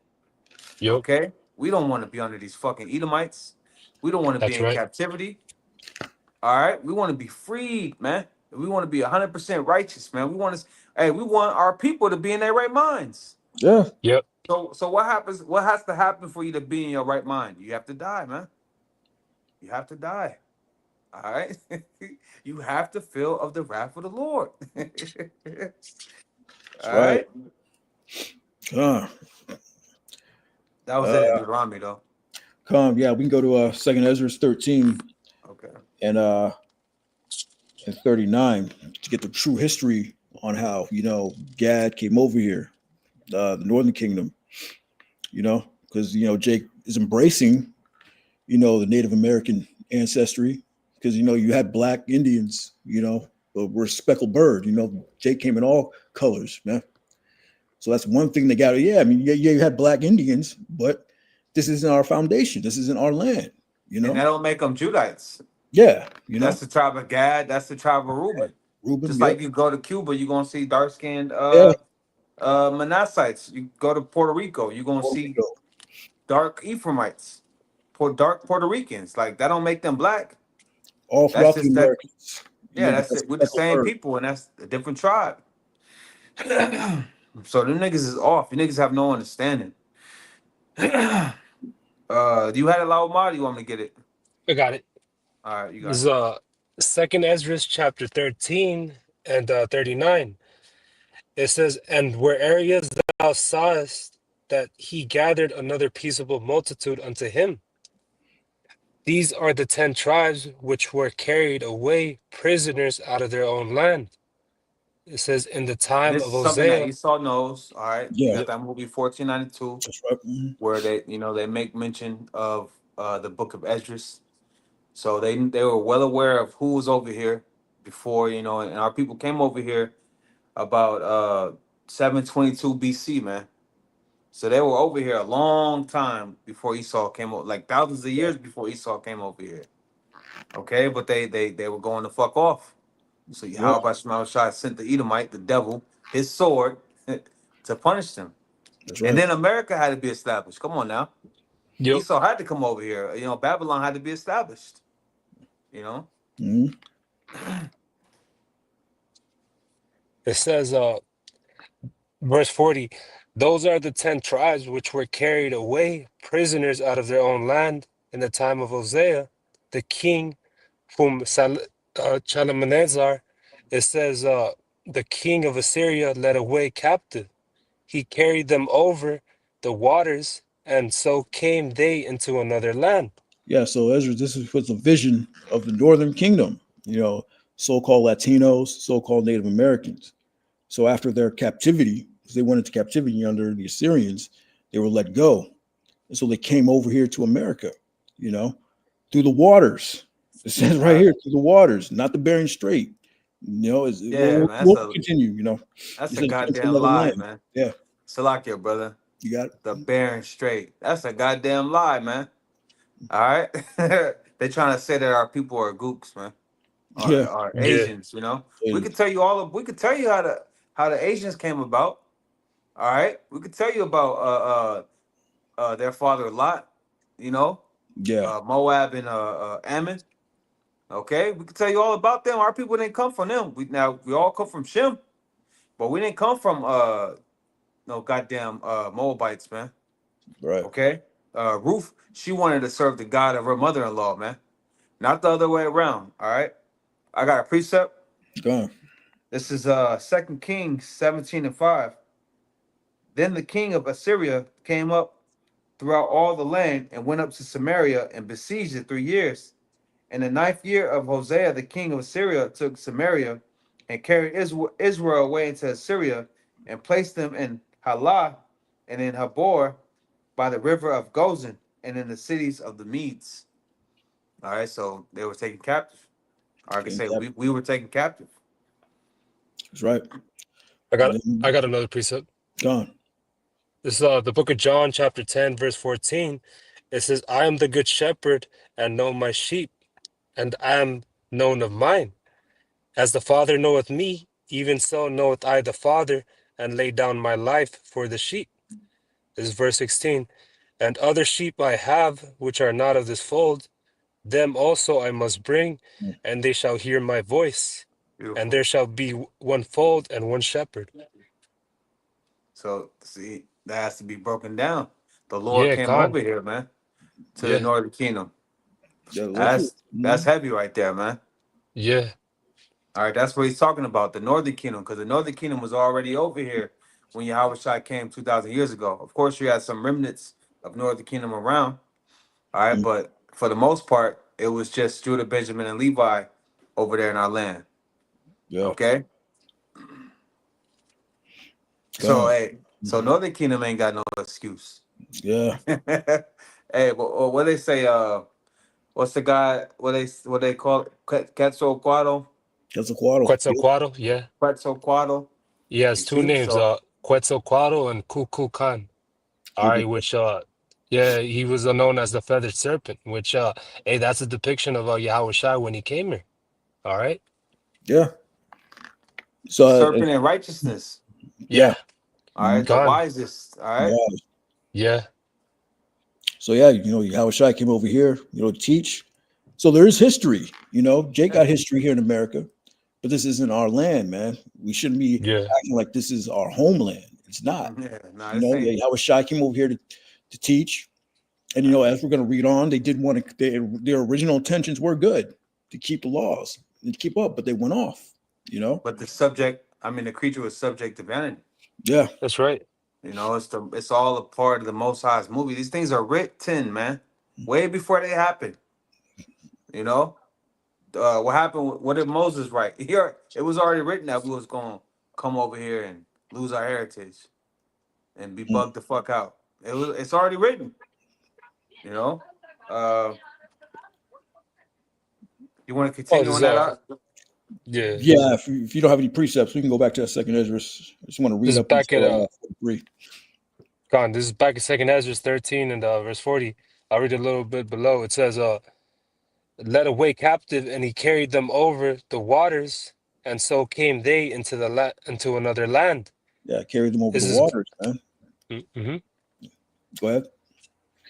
Yup. Okay, we don't want to be under these fucking Edomites. We don't want to be That's in right. captivity. All right, we want to be freed, man. We want to be 100% righteous, man. Hey, we want our people to be in their right minds. Yeah. Yep. So what happens? What has to happen for you to be in your right mind? You have to die, man. You have to die. All right. You have to feel of the wrath of the Lord. All That's right. right. Uh, That was in uh, Deuteronomy, though. come. Yeah, we can go to Second Ezra 13 Okay. and and 39 to get the true history on how, Gad came over here, the Northern Kingdom, because, Jake is embracing, the Native American ancestry because, you had black Indians, but we're a speckled bird, Jake came in all colors, man. So that's one thing they got. Yeah, I mean, yeah, you had black Indians, but this isn't our foundation. This isn't our land, And that don't make them Judites. Yeah, That's the tribe of Gad. That's the tribe of Reuben. Reuben, Just yep. like you go to Cuba, you're gonna see dark skinned Yeah. Manassites. You go to Puerto Rico, you're gonna see dark Ephraimites, dark Puerto Ricans. Like that don't make them black. All throughout the Americas. Yeah, that's it. We're the same people, and that's a different tribe. So them niggas is off. You niggas have no understanding. Do you have it, Laomar? Do you want me to get it? I got it. All right, you got This it. is Second Ezra chapter 13 and 39. It says, "And where areas thou sawest that he gathered another peaceable multitude unto him. These are the 10 tribes which were carried away prisoners out of their own land." It says, "In the time This of is something that Hosea." Esau knows. All right, you Yeah. got that movie 1492, That's right. where they make mention of the book of Esdras. So they were well aware of who was over here before, and our people came over here about 722 BC, man. So they were over here a long time before Esau came over, like thousands of years before Esau came over here. Okay, but they were going to fuck off. So Yahweh Shema Shai sent the Edomite, the devil, his sword to punish them. That's right. And then America had to be established. Come on now. Yep. Esau had to come over here. Babylon had to be established. Mm-hmm. It says, verse 40, "Those are the 10 tribes which were carried away prisoners out of their own land in the time of Hosea, the king, whom Shalmaneser," it says, "the king of Assyria led away captive. He carried them over the waters, and so came they into another land." Yeah, so Ezra, this was a vision of the Northern Kingdom, so-called Latinos, so-called Native Americans. So after their captivity, because they went into captivity under the Assyrians, they were let go. And so they came over here to America, through the waters. It says right here, through the waters, not the Bering Strait. We'll continue, That's a goddamn lie, land. man. Yeah. Salakia, brother. You got it? The Bering Strait. That's a goddamn lie, man. All right? They trying to say that our people are gooks, man. Or Yeah. Asians, We could tell you how the Asians came about. All right? We could tell you about their father Lot, Moab and Ammon. Okay? We could tell you all about them. Our people didn't come from them. We all come from Shem, but we didn't come from no goddamn Moabites, man. Right. Okay? Ruth, she wanted to serve the God of her mother-in-law, man. Not the other way around. All right. I got a precept. Go on. This is 2 Kings 17:5. Then the king of Assyria came up throughout all the land and went up to Samaria and besieged it 3 years. In the 9th year of Hosea, the king of Assyria took Samaria and carried Israel away into Assyria and placed them in Halah and in Habor by the river of Gozan and in the cities of the Medes. All right, so they were taken captive. Or I can say we were taken captive. That's right. I got another precept. Go on. This is the book of John, chapter 10, verse 14. It says, "I am the good shepherd and know my sheep, and I am known of mine. As the Father knoweth me, even so knoweth I the Father, and lay down my life for the sheep." This is verse 16. "And other sheep I have, which are not of this fold, them also I must bring, and they shall hear my voice. Beautiful. And there shall be one fold and one shepherd." So see, that has to be broken down. The Lord came over here, man, to the Northern Kingdom. That's heavy right there, man. Yeah. All right, that's what he's talking about, the Northern Kingdom, because the Northern Kingdom was already over here when Yahweh Shai came 2,000 years ago. Of course, you had some remnants of Northern Kingdom around. All right, but for the most part, it was just Judah, Benjamin, and Levi over there in our land. Yeah. Okay. So God. hey, so Northern Kingdom ain't got no excuse. Yeah. Hey, what they say? What's the guy? What they call it? Quetzalcoatl? That's a quarter. Quetzalcoatl, yeah. Quetzalcoatl. He has You two see? names, So Quetzalcoatl and Kukulkan. All right, which yeah, he was known as the feathered serpent, which hey, that's a depiction of Yahweh Shai when he came here. All right. Yeah. So serpent in righteousness. yeah. Yeah. All right, the Gone. wisest. All right. Yeah. Yeah. So yeah, Howard Shai came over here, to teach. So there is history. Jake got history here in America, but this isn't our land, man. We shouldn't be Yeah. acting like this is our homeland. It's not. Yeah, nah, this ain't. Howard Shai came over here to teach. And as we're going to read on, they did want to. Their original intentions were good, to keep the laws and keep up, but they went off. But the creature was subject to vanity. Yeah. That's right. It's all a part of the Most High's movie. These things are written, man, way before they happen. What happened? What did Moses write? Here, it was already written that we was going to come over here and lose our heritage and be bugged the fuck out. It's already written. Uh, you want to Oh, continue this on that? yeah. Yeah. If you don't have any precepts, we can go back to that second Ezra. I just want to read This is up back at until 43. Gone. This is back in Second Ezra 13 and verse 40. I'll read a little bit below. It says, led away captive, and he carried them over the waters, and so came they into another land. Yeah, carry them over This the is waters, man. Go ahead.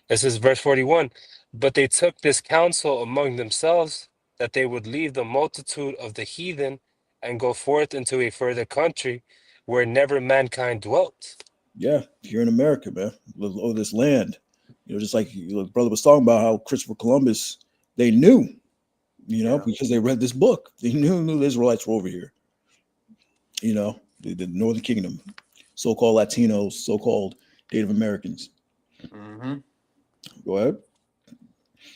This is verse 41. But they took this counsel among themselves, that they would leave the multitude of the heathen and go forth into a further country where never mankind dwelt. Yeah, here in America, man. Oh, this land. Just like the brother was talking about how Christopher Columbus, they knew, because they read this book. They knew the Israelites were over here. The Northern Kingdom, so-called Latinos, so-called Native Americans. Mm-hmm. Go ahead.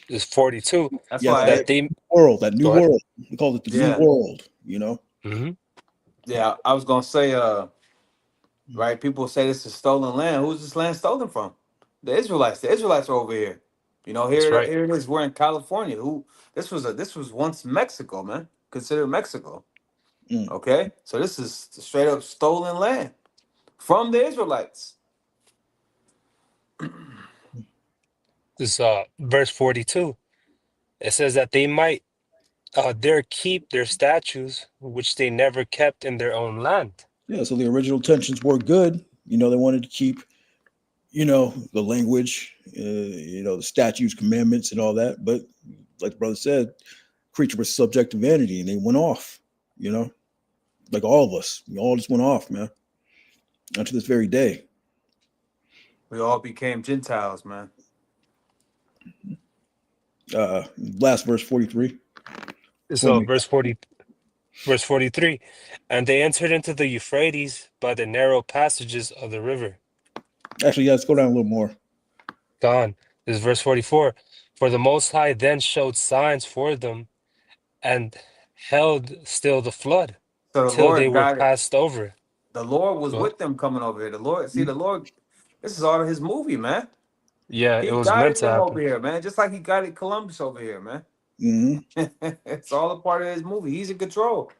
This is 42. That's Yeah, why That they that new world. We call it the new world. Yeah, I was gonna say, right? People say this is stolen land. Who's this land stolen from? The Israelites. The Israelites are over here. That's Here right. it is. We're in California. This was once Mexico, man. Considered Mexico. Okay, so this is straight up stolen land from the Israelites. This verse 42. It says that they might dare keep their statues, which they never kept in their own land. Yeah, so the original intentions were good. They wanted to keep, the language, the statutes, commandments, and all that. But like the brother said, creature was subject to vanity, and they went off. Like all of us, we all just went off, man. Unto this very day. We all became Gentiles, man. Last verse 43. So verse 43. And they entered into the Euphrates by the narrow passages of the river. Actually, yeah, let's go down a little more. Gone. This is verse 44. For the Most High then showed signs for them and held still the flood So the till they Lord were got it. passed over. The Lord was What? with them coming over here. The Lord. This is all of His movie, man. Yeah, He it was meant guided to them happen. over here, man. Just like He guided Columbus over here, man. It's all a part of His movie. He's in control.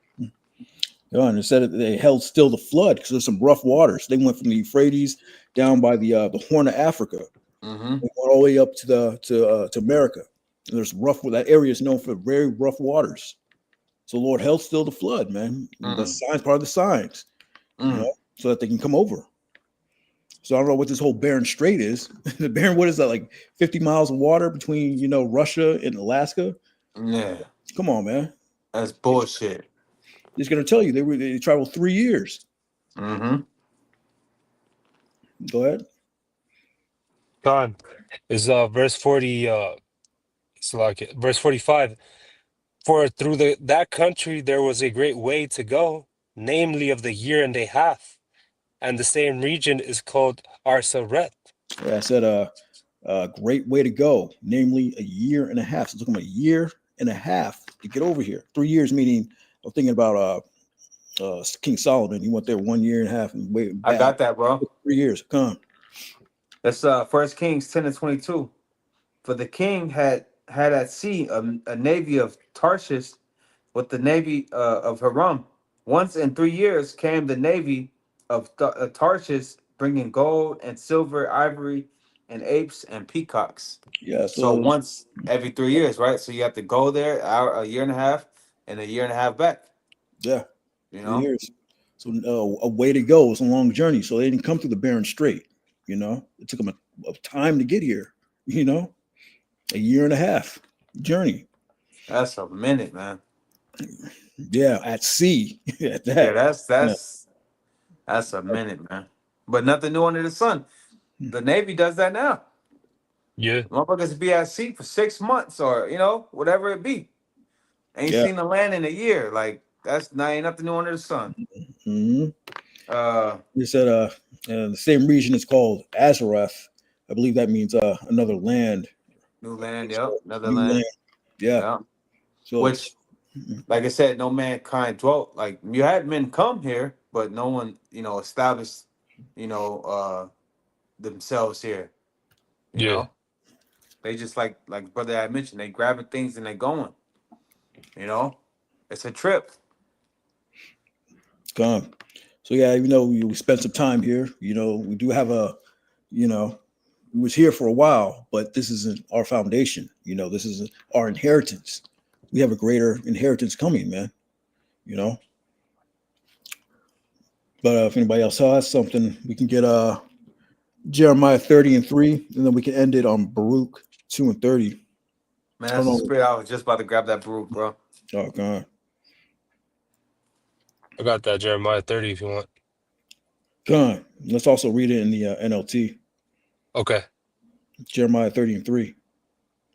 And it said that they held still the flood because there's some rough waters. They went from the Euphrates down by the Horn of Africa, they went all the way up to America. And there's rough. That area is known for very rough waters. So Lord held still the flood, man. The signs, part of the signs, so that they can come over. So I don't know what this whole Bering Strait is. The Bering, what is that, like 50 miles of water between Russia and Alaska? Yeah, come on, man. That's bullshit. He's going to tell you they traveled 3 years. Mm-hmm. Go ahead. Gone. Is verse 40 it's like verse 45. For through that country there was a great way to go, namely of the year and a half, and the same region is called Arsaret. Yeah, I said a great way to go, namely a year and a half. So it took them a year and a half to get over here. 3 years meaning I'm thinking about King Solomon. He went there 1 year and a half and waited I back got that, bro. 3 years. Come. That's 1 Kings 10:22. For the king had at sea a navy of Tarshish with the navy of Haram. Once in 3 years came the navy of Tarshish, bringing gold and silver, ivory, and apes and peacocks. Yeah. So So once every 3 years, right? So you have to go there a year and a half and a year and a half back. yeah, You 3 years. So a way to go. It's a long journey. So they didn't come through the Barren Strait. You know, it took them a time to get here. You know, a year and a half journey. That's a minute, man. Yeah, at sea. At Yeah, that. that's a minute, man. But nothing new under the sun. The Navy does that now. Yeah. Motherfuckers be at sea for 6 months or whatever it be. Ain't Yeah. seen the land in a year. Like that's not ain't nothing new under the sun. Mm-hmm. Uh, They said the same region is called Azareth. I believe that means another land. new land, yep, another New land. land, Yeah. yeah. So Which, like I said, no mankind dwelt. Like you had men come here, but no one, established, themselves here. You Yeah. know, they just like brother I mentioned, they grabbing things and they going. You know, it's a trip. come. So yeah, we spent some time here. We do have we was here for a while, but this isn't our foundation. This is our inheritance. We have a greater inheritance coming, man. You know. But if anybody else has something, we can get Jeremiah 30:3, and then we can end it on Baruch 2:30. Man, I that's don't a know. spirit. I was just about to grab that brew, bro. Oh God. I got that Jeremiah 30 if you want. God. Let's also read it in the NLT. Okay. Jeremiah 30:3.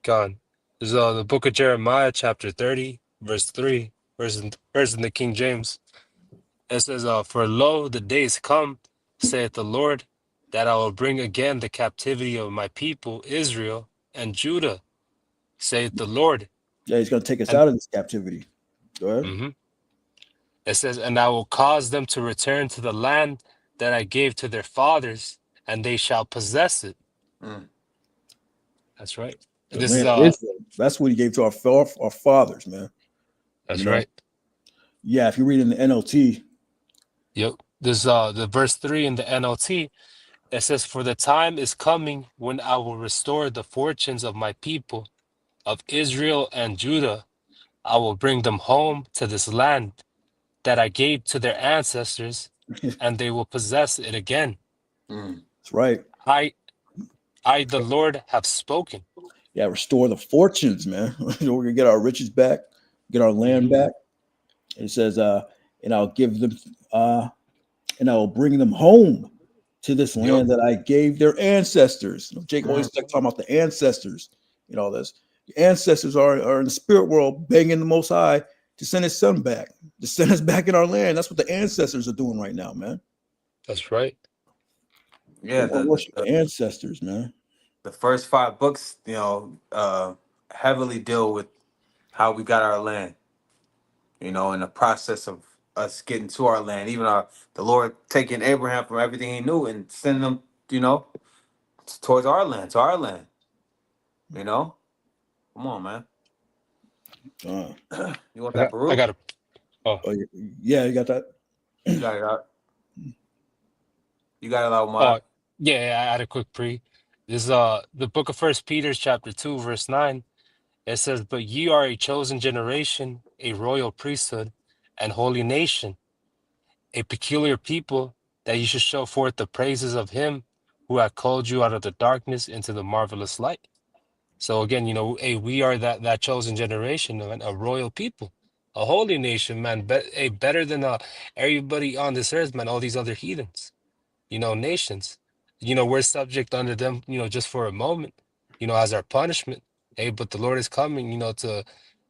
God. This is the book of Jeremiah, chapter 30, verse 3, verse in the King James. It says, For lo, the days come, saith the Lord, that I will bring again the captivity of my people, Israel and Judah, saith the Lord. Yeah, he's going to take us And out of this captivity. Go ahead. mhm. It says, And I will cause them to return to the land that I gave to their fathers, and they shall possess it. Mm. That's right. The This is land of Israel. That's what he gave to our fathers, man. that's right. Yeah, if you read in the NLT. Yep. This the verse 3 in the NLT. It says, For the time is coming when I will restore the fortunes of my people, of Israel and Judah. I will bring them home to this land that I gave to their ancestors, and they will possess it again. Mm. That's right. I, the Lord, have spoken. Yeah, restore the fortunes, man. We're going to get our riches back, get our land Mhm. back. It says, and I'll give them, and I will bring them home to this Yep. land that I gave their ancestors. Jake always Mm. like talking about the ancestors and all this. The ancestors are in the spirit world begging the Most High to send his son back, to send us back in our land. That's what the ancestors are doing right now, man. That's right. Yeah, They want to worship the ancestors, man. the first 5 books, heavily deal with how we got our land. In the process of us getting to our land, even the Lord taking Abraham from everything he knew and sending him, towards our land, to our land. Come on, man. You want that I Baruch? got a. Oh, Oh, yeah, you got that. You got it out. You got it out, oh, man. yeah. I had a quick pre. This is the book of First Peter, chapter 2, verse 9. It says, But ye are a chosen generation, a royal priesthood, and holy nation, a peculiar people, that you should show forth the praises of him who hath called you out of the darkness into the marvelous light. So again, hey, we are that chosen generation, man, a royal people, a holy nation, man, better than everybody on this earth, man, all these other heathens, nations. We're subject under them, just for a moment, as our punishment. Hey, but the Lord is coming, to,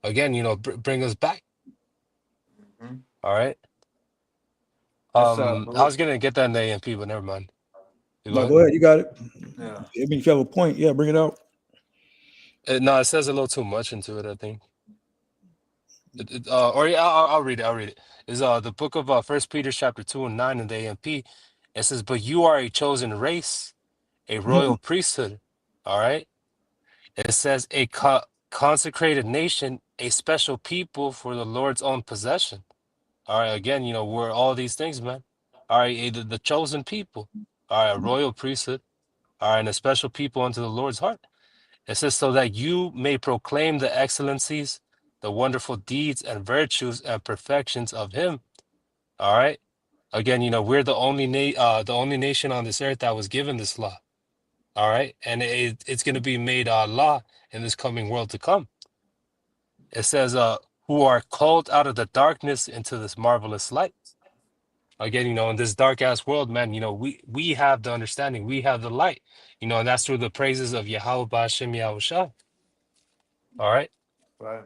again, bring us back. Mm-hmm. All right. That's I was gonna get that in the AMP, but never mind. You go No, ahead. go ahead. You got it. yeah. I mean, if you have a point, yeah, bring it out. No, it says a little too much into it, I think. Or yeah, I'll read it. I'll read it. Is the book of First Peter chapter 2 and 9 in the AMP. It says, "But you are a chosen race, a royal priesthood." All right. It says a consecrated nation, a special people for the Lord's own possession. All right. Again, we're all these things, man. All right. The chosen people. All right. A royal priesthood. All right. And a special people unto the Lord's heart. It says, so that you may proclaim the excellencies, the wonderful deeds and virtues and perfections of him. All right. Again, we're the only nation on this earth that was given this law. All right. And it's going to be made law in this coming world to come. It says, who are called out of the darkness into this marvelous light. Again, in this dark ass world, man, we have the understanding, we have the light, and that's through the praises of Yahweh Ba'ashem Yahushua. All right. Right.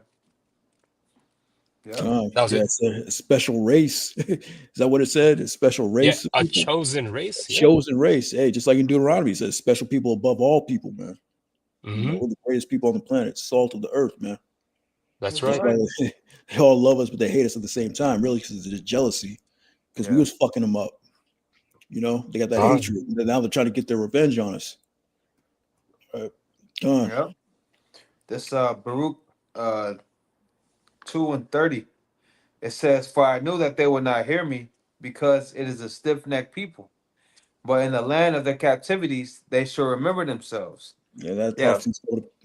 Yeah. That was Yeah, it. it's a special race. Is that what it said? A special Yeah, race of a people? chosen race. A Yeah. chosen race. Hey, just like in Deuteronomy, it says special people above all people, man. Hmm. We're the greatest people on the planet, salt of the earth, man. That's That's right. why they all love us, but they hate us at the same time, really, because it's jealousy. Because we Yeah. was fucking them up. They got that Ah. hatred. Now they're trying to get their revenge on us. Yeah. This Baruch 2:30. It says, "For I knew that they would not hear me, because it is a stiff-necked people. But in the land of their captivities, they shall remember themselves." Yeah, that Yeah. prophecy.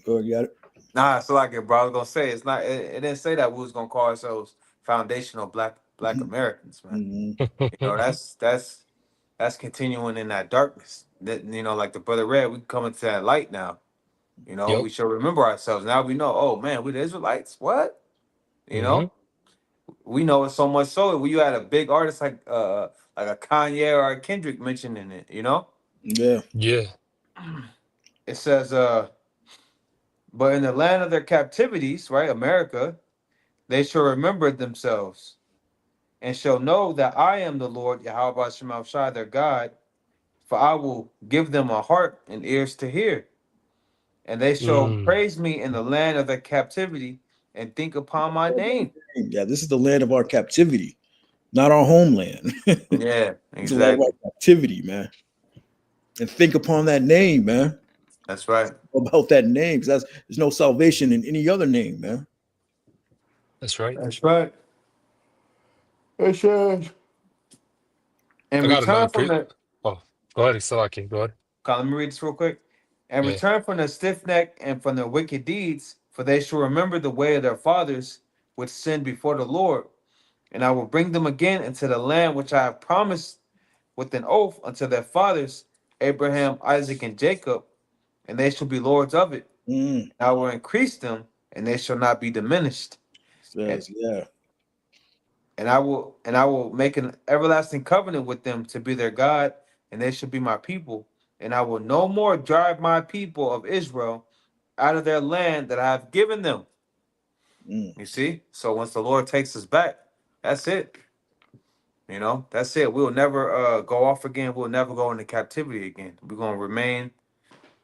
You got it. Nah, it's like it, bro. I was gonna say it's not. It didn't say that we was gonna call ourselves foundational Black Americans, man. Mm-hmm. That's continuing in that darkness. That like the brother read, we coming to that light now. Yep. We should remember ourselves. Now we know. Oh man, we the Israelites. What? You Hmm. know, we know it so much so. When you had a big artist like a Kanye or a Kendrick mentioning it, Yeah. Yeah. it says but in the land of their captivities, right, America, they shall remember themselves and shall know that I am the Lord Yahweh Shema Shai, their God, for I will give them a heart and ears to hear, and they shall Mm. praise me in the land of their captivity and think upon my name. Yeah, this is the land of our captivity, not our homeland. Yeah, It's the land of exactly. our captivity, man. And think upon that name, man. That's right. About that name, because there's no salvation in any other name, man. That's right. That's right. It says, in I got another return from pre. the, Oh, go ahead, Salaki. Go ahead. let me read this real quick. In Yeah. return from the stiff neck and from their wicked deeds, for they shall remember the way of their fathers, which sinned before the Lord, and I will bring them again into the land which I have promised with an oath unto their fathers, Abraham, Isaac, and Jacob, and they shall be lords of it. Mm, And I will increase them, and they shall not be diminished. And, says, yeah. and I will make an everlasting covenant with them to be their God, and they shall be my people. And I will no more drive my people of Israel out of their land that I have given them. Mm, You see? So once the Lord takes us back, that's it. That's it. We'll never go off again. We'll never go into captivity again. We're gonna remain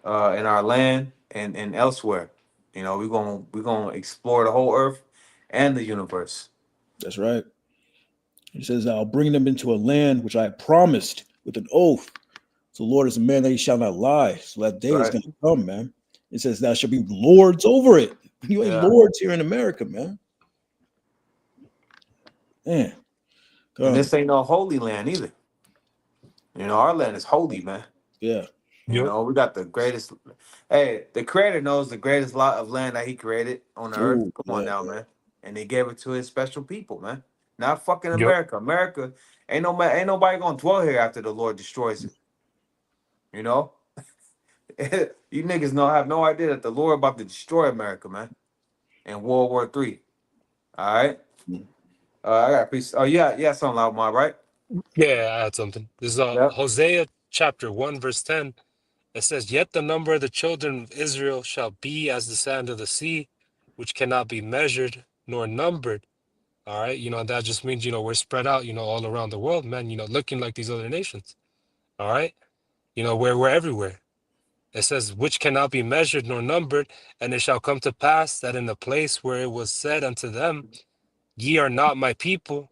in our land and elsewhere. We're gonna explore the whole earth and the universe. that's right. He says, I'll bring them into a land which I have promised with an oath. So the Lord is a man that he shall not lie. So that day is Right? going to come, man. It says, thou shall be lords over it. You ain't Yeah. lords here in America, man. Man. And God. this ain't no holy land either. Our land is holy, man. Yeah. Yep. We got the greatest. Hey, the Creator knows the greatest lot of land that He created on the earth. Ooh, Come on yeah. now, man. And He gave it to His special people, man. Not fucking Yep. America. America ain't nobody gonna dwell here after the Lord destroys it. You know, you niggas have no idea that the Lord about to destroy America, man. In World War III. All right. Mm, I got a piece. Oh yeah, something loud, my right. Yeah, I had something. This is Yep. Hosea chapter 1, verse 10. It says, "Yet the number of the children of Israel shall be as the sand of the sea, which cannot be measured nor numbered." All right. That just means, we're spread out, all around the world, man, looking like these other nations. All right. We're everywhere. It says, which cannot be measured nor numbered, and it shall come to pass that in the place where it was said unto them, Ye are not my people.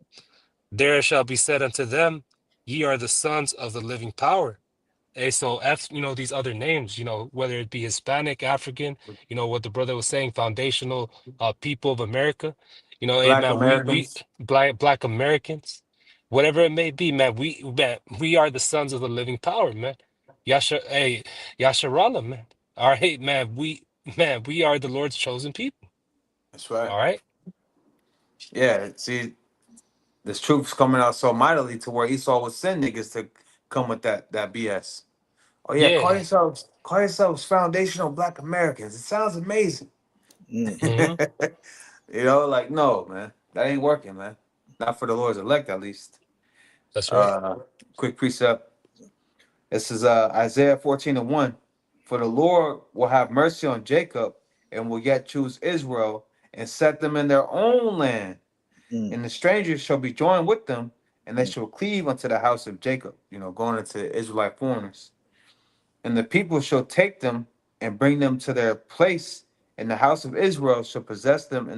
There shall be said unto them, Ye are the sons of the living power. Hey, so these other names, whether it be Hispanic, African, what the brother was saying, foundational people of America, hey Black man, we Americans. black Americans, whatever it may be, man, we are the sons of the living power, man. Yasharala, man. All right, man, we are the Lord's chosen people. That's right. All right. Yeah, see, this truth's coming out so mightily to where Esau would send niggas to come with that BS. Oh yeah, Yeah. call yourselves foundational Black Americans. It sounds amazing. Mm, Hmm. Like no, man, that ain't working, man. Not for the Lord's elect, at least. That's right. Uh, quick precept. This is Isaiah 14:1. For the Lord will have mercy on Jacob and will yet choose Israel and set them in their own land. mm, And the strangers shall be joined with them, and they mm, shall cleave unto the house of Jacob, going into Israelite foreigners. And the people shall take them and bring them to their place, and the house of Israel shall possess them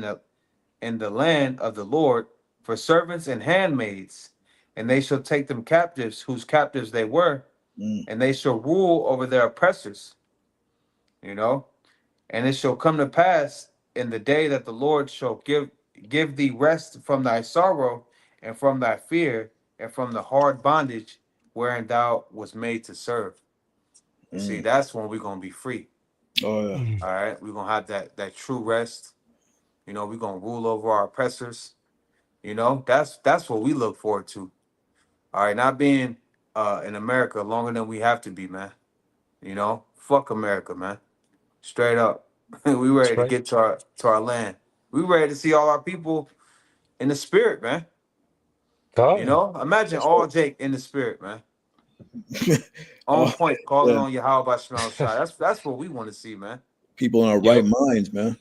in the land of the Lord for servants and handmaids. And they shall take them captives, whose captives they were, mm, and they shall rule over their oppressors, you know. And it shall come to pass in the day that the Lord shall give thee rest from thy sorrow and from thy fear and from the hard bondage wherein thou was made to serve. And see, mm. that's when we're gonna be free. Oh yeah. Mm. All right, we're gonna have that true rest. We're gonna rule over our oppressors. That's what we look forward to. All right, not being in America longer than we have to be, man. Fuck America, man. Straight up. We ready That's to right. get to our land. We ready to see all our people in the spirit, man. God. Imagine That's all Jake in the spirit, man. right. On Oh point, calling yeah. on Yahweh Shemel Shai. That's what we want to see, man. People in our right Yep. minds, man.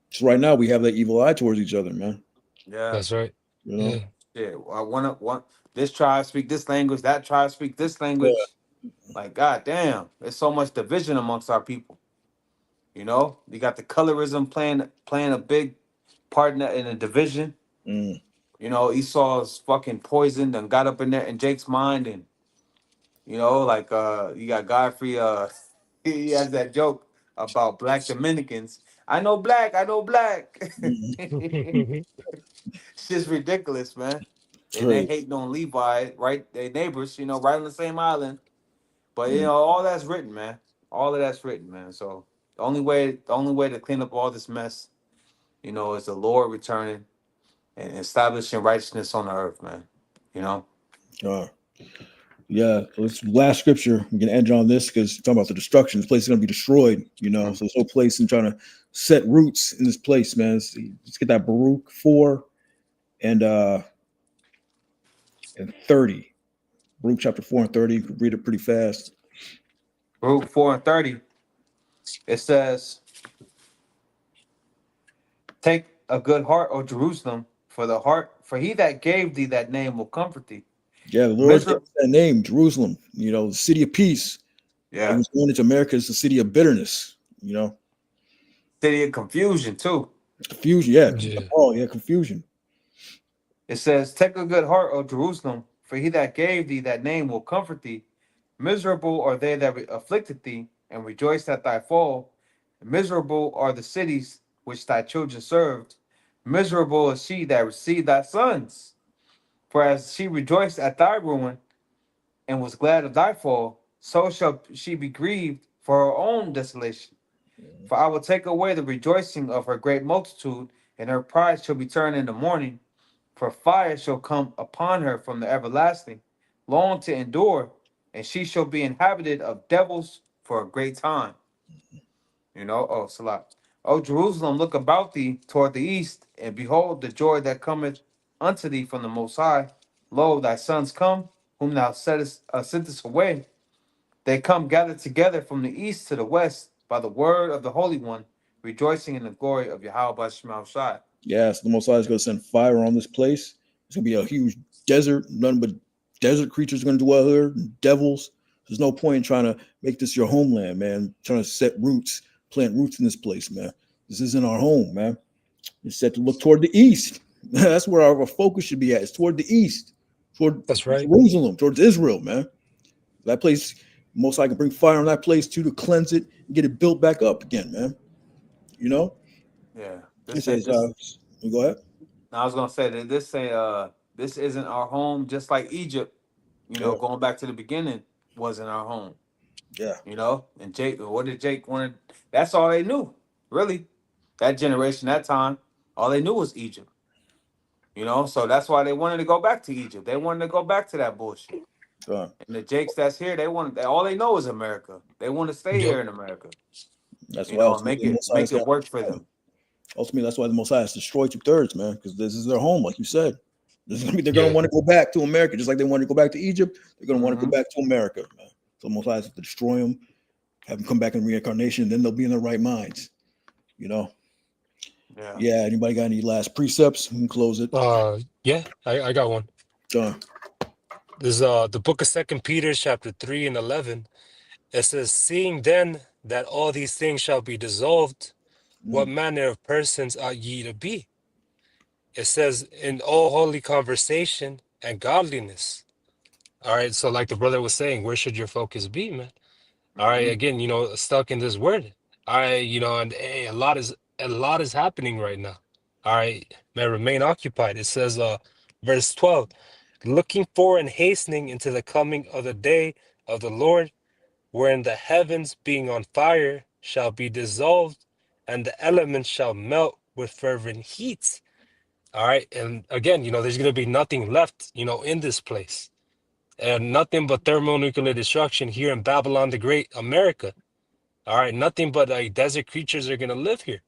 So right now we have that evil eye towards each other, man. Yeah. That's right. You know? Yeah. Yeah. I want this tribe speak this language, that tribe speak this Yeah. language. Like, god damn, there's so much division amongst our people. You got the colorism playing a big part in the division. Mm, Esau's fucking poisoned and got up in there in Jake's mind, and like you got Godfrey, he has that joke about black Dominicans. I know black. mm. Shit's ridiculous, man. And they True. hating on Levi, right? They neighbors, right on the same island. But Mm, all that's written, man. All of that's written, man. So the only way to clean up all this mess, is the Lord returning and establishing righteousness on the earth, man. You know? uh, yeah. So this last scripture, we can end on this because talking about the destruction. This place is gonna be destroyed, Mhm. So there's no place in trying to set roots in this place, man. Let's get that Baruch 4 and 30. Baruch chapter 4 and 30. You can read it pretty fast. Luke 4:30, it says, take a good heart, O Jerusalem, for he that gave thee that name will comfort thee. Yeah, the Lord gave Miser us that name, Jerusalem, the city of peace. It yeah, was going into America as the city of bitterness, city of confusion too. confusion. Yeah, Yeah. oh yeah, confusion. It says, take a good heart, O Jerusalem, for he that gave thee that name will comfort thee. Miserable are they that afflicted thee, and rejoiced at thy fall. Miserable are the cities which thy children served. Miserable is she that received thy sons. For as she rejoiced at thy ruin, and was glad of thy fall, so shall she be grieved for her own desolation. For I will take away the rejoicing of her great multitude, and her pride shall be turned into mourning. For fire shall come upon her from the everlasting, long to endure, and she shall be inhabited of devils for a great time. Salah. O Jerusalem, look about thee toward the east, and behold the joy that cometh unto thee from the Most High. Lo, thy sons come, whom thou sentest away. They come gathered together from the east to the west by the word of the Holy One, rejoicing in the glory of Yahweh Shema Shai. Yeah, so the Most High is going to send fire on this place. It's going to be a huge desert. None but desert creatures going to dwell here. Devils. There's no point in trying to make this your homeland, man. Trying to set roots, plant roots in this place, man. This isn't our home, man. It's said to look toward the east. That's where our focus should be at. It's toward the east, toward That's right. Jerusalem, towards Israel, man. That place, most I can bring fire on that place too to cleanse it and get it built back up again, man. You know? Yeah. It says, you go ahead. I was gonna say that this isn't our home, just like Egypt, going back to the beginning, wasn't our home. Yeah. And Jake, what did Jake want? That's all they knew, really. That generation, that time, all they knew was Egypt. So that's why they wanted to go back to Egypt. They wanted to go back to that bullshit. And the Jakes that's here, all they know is America. They want to stay here in America. That's why make it work for them. Ultimately, that's why the Most High has destroyed 2/3, man, because this is their home, like you said. They're going to want to go back to America, just like they want to go back to Egypt. They're going to want to go back to America, man. So the Most High has to destroy them, have them come back in reincarnation, and then they'll be in their right minds. Yeah. Anybody got any last precepts? We can close it. Yeah, I got one. John. There's the book of 2 Peter, chapter 3 and 11. It says, seeing then that all these things shall be dissolved, what manner of persons ought ye to be? It says, in all holy conversation and godliness. All right, so like the brother was saying, where should your focus be, man? All right, again, stuck in this word. All right, and hey, a lot is happening right now. All right, man, remain occupied. It says, verse 12, looking for and hastening into the coming of the day of the Lord, wherein the heavens being on fire shall be dissolved, and the elements shall melt with fervent heat. All right, and again, there's going to be nothing left, in this place, and nothing but thermonuclear destruction here in Babylon the Great, America. All right, nothing but desert creatures are going to live here.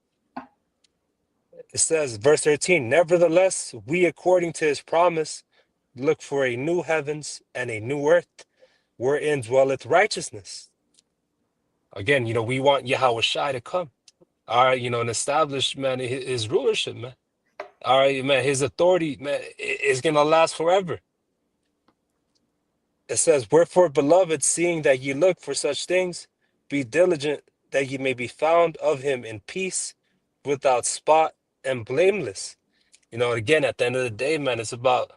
It says, verse 13, nevertheless, we, according to his promise, look for a new heavens and a new earth, wherein dwelleth righteousness. Again, we want Yahweh Shai to come. All right, and establish, man, his rulership, man. All right, man, his authority, man, is going to last forever. It says, wherefore, beloved, seeing that ye look for such things, be diligent that ye may be found of him in peace, without spot and blameless. Again, at the end of the day, man, it's about,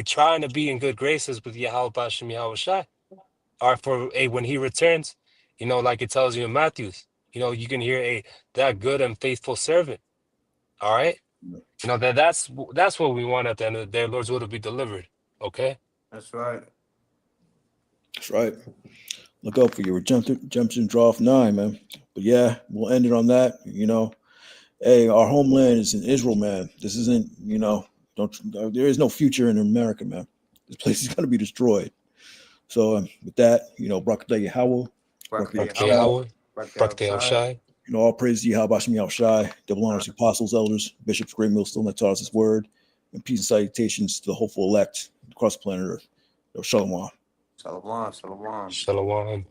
trying to be in good graces with Yahweh Bashem Yahweh Shai. Or for when he returns, like it tells you in Matthews, you can hear that good and faithful servant. All right. That's what we want at the end of the day. Lord's will to be delivered. Okay. That's right. That's right. Look out for your redemption draw off 9, man. But yeah, we'll end it on that. Hey, our homeland is in Israel, man. This isn't, there is no future in America, man. This place is going to be destroyed. So with that, Barakatah Yahweh. Barakatah Yahweh. Barakatah Shai. All praise to Yahweh Bashem Yahweh Shai, double honors to apostles, elders, bishops, great millstone that taught us his word, and peace and salutations to the hopeful elect across the planet Earth. Shalom. Shalom. Shalom.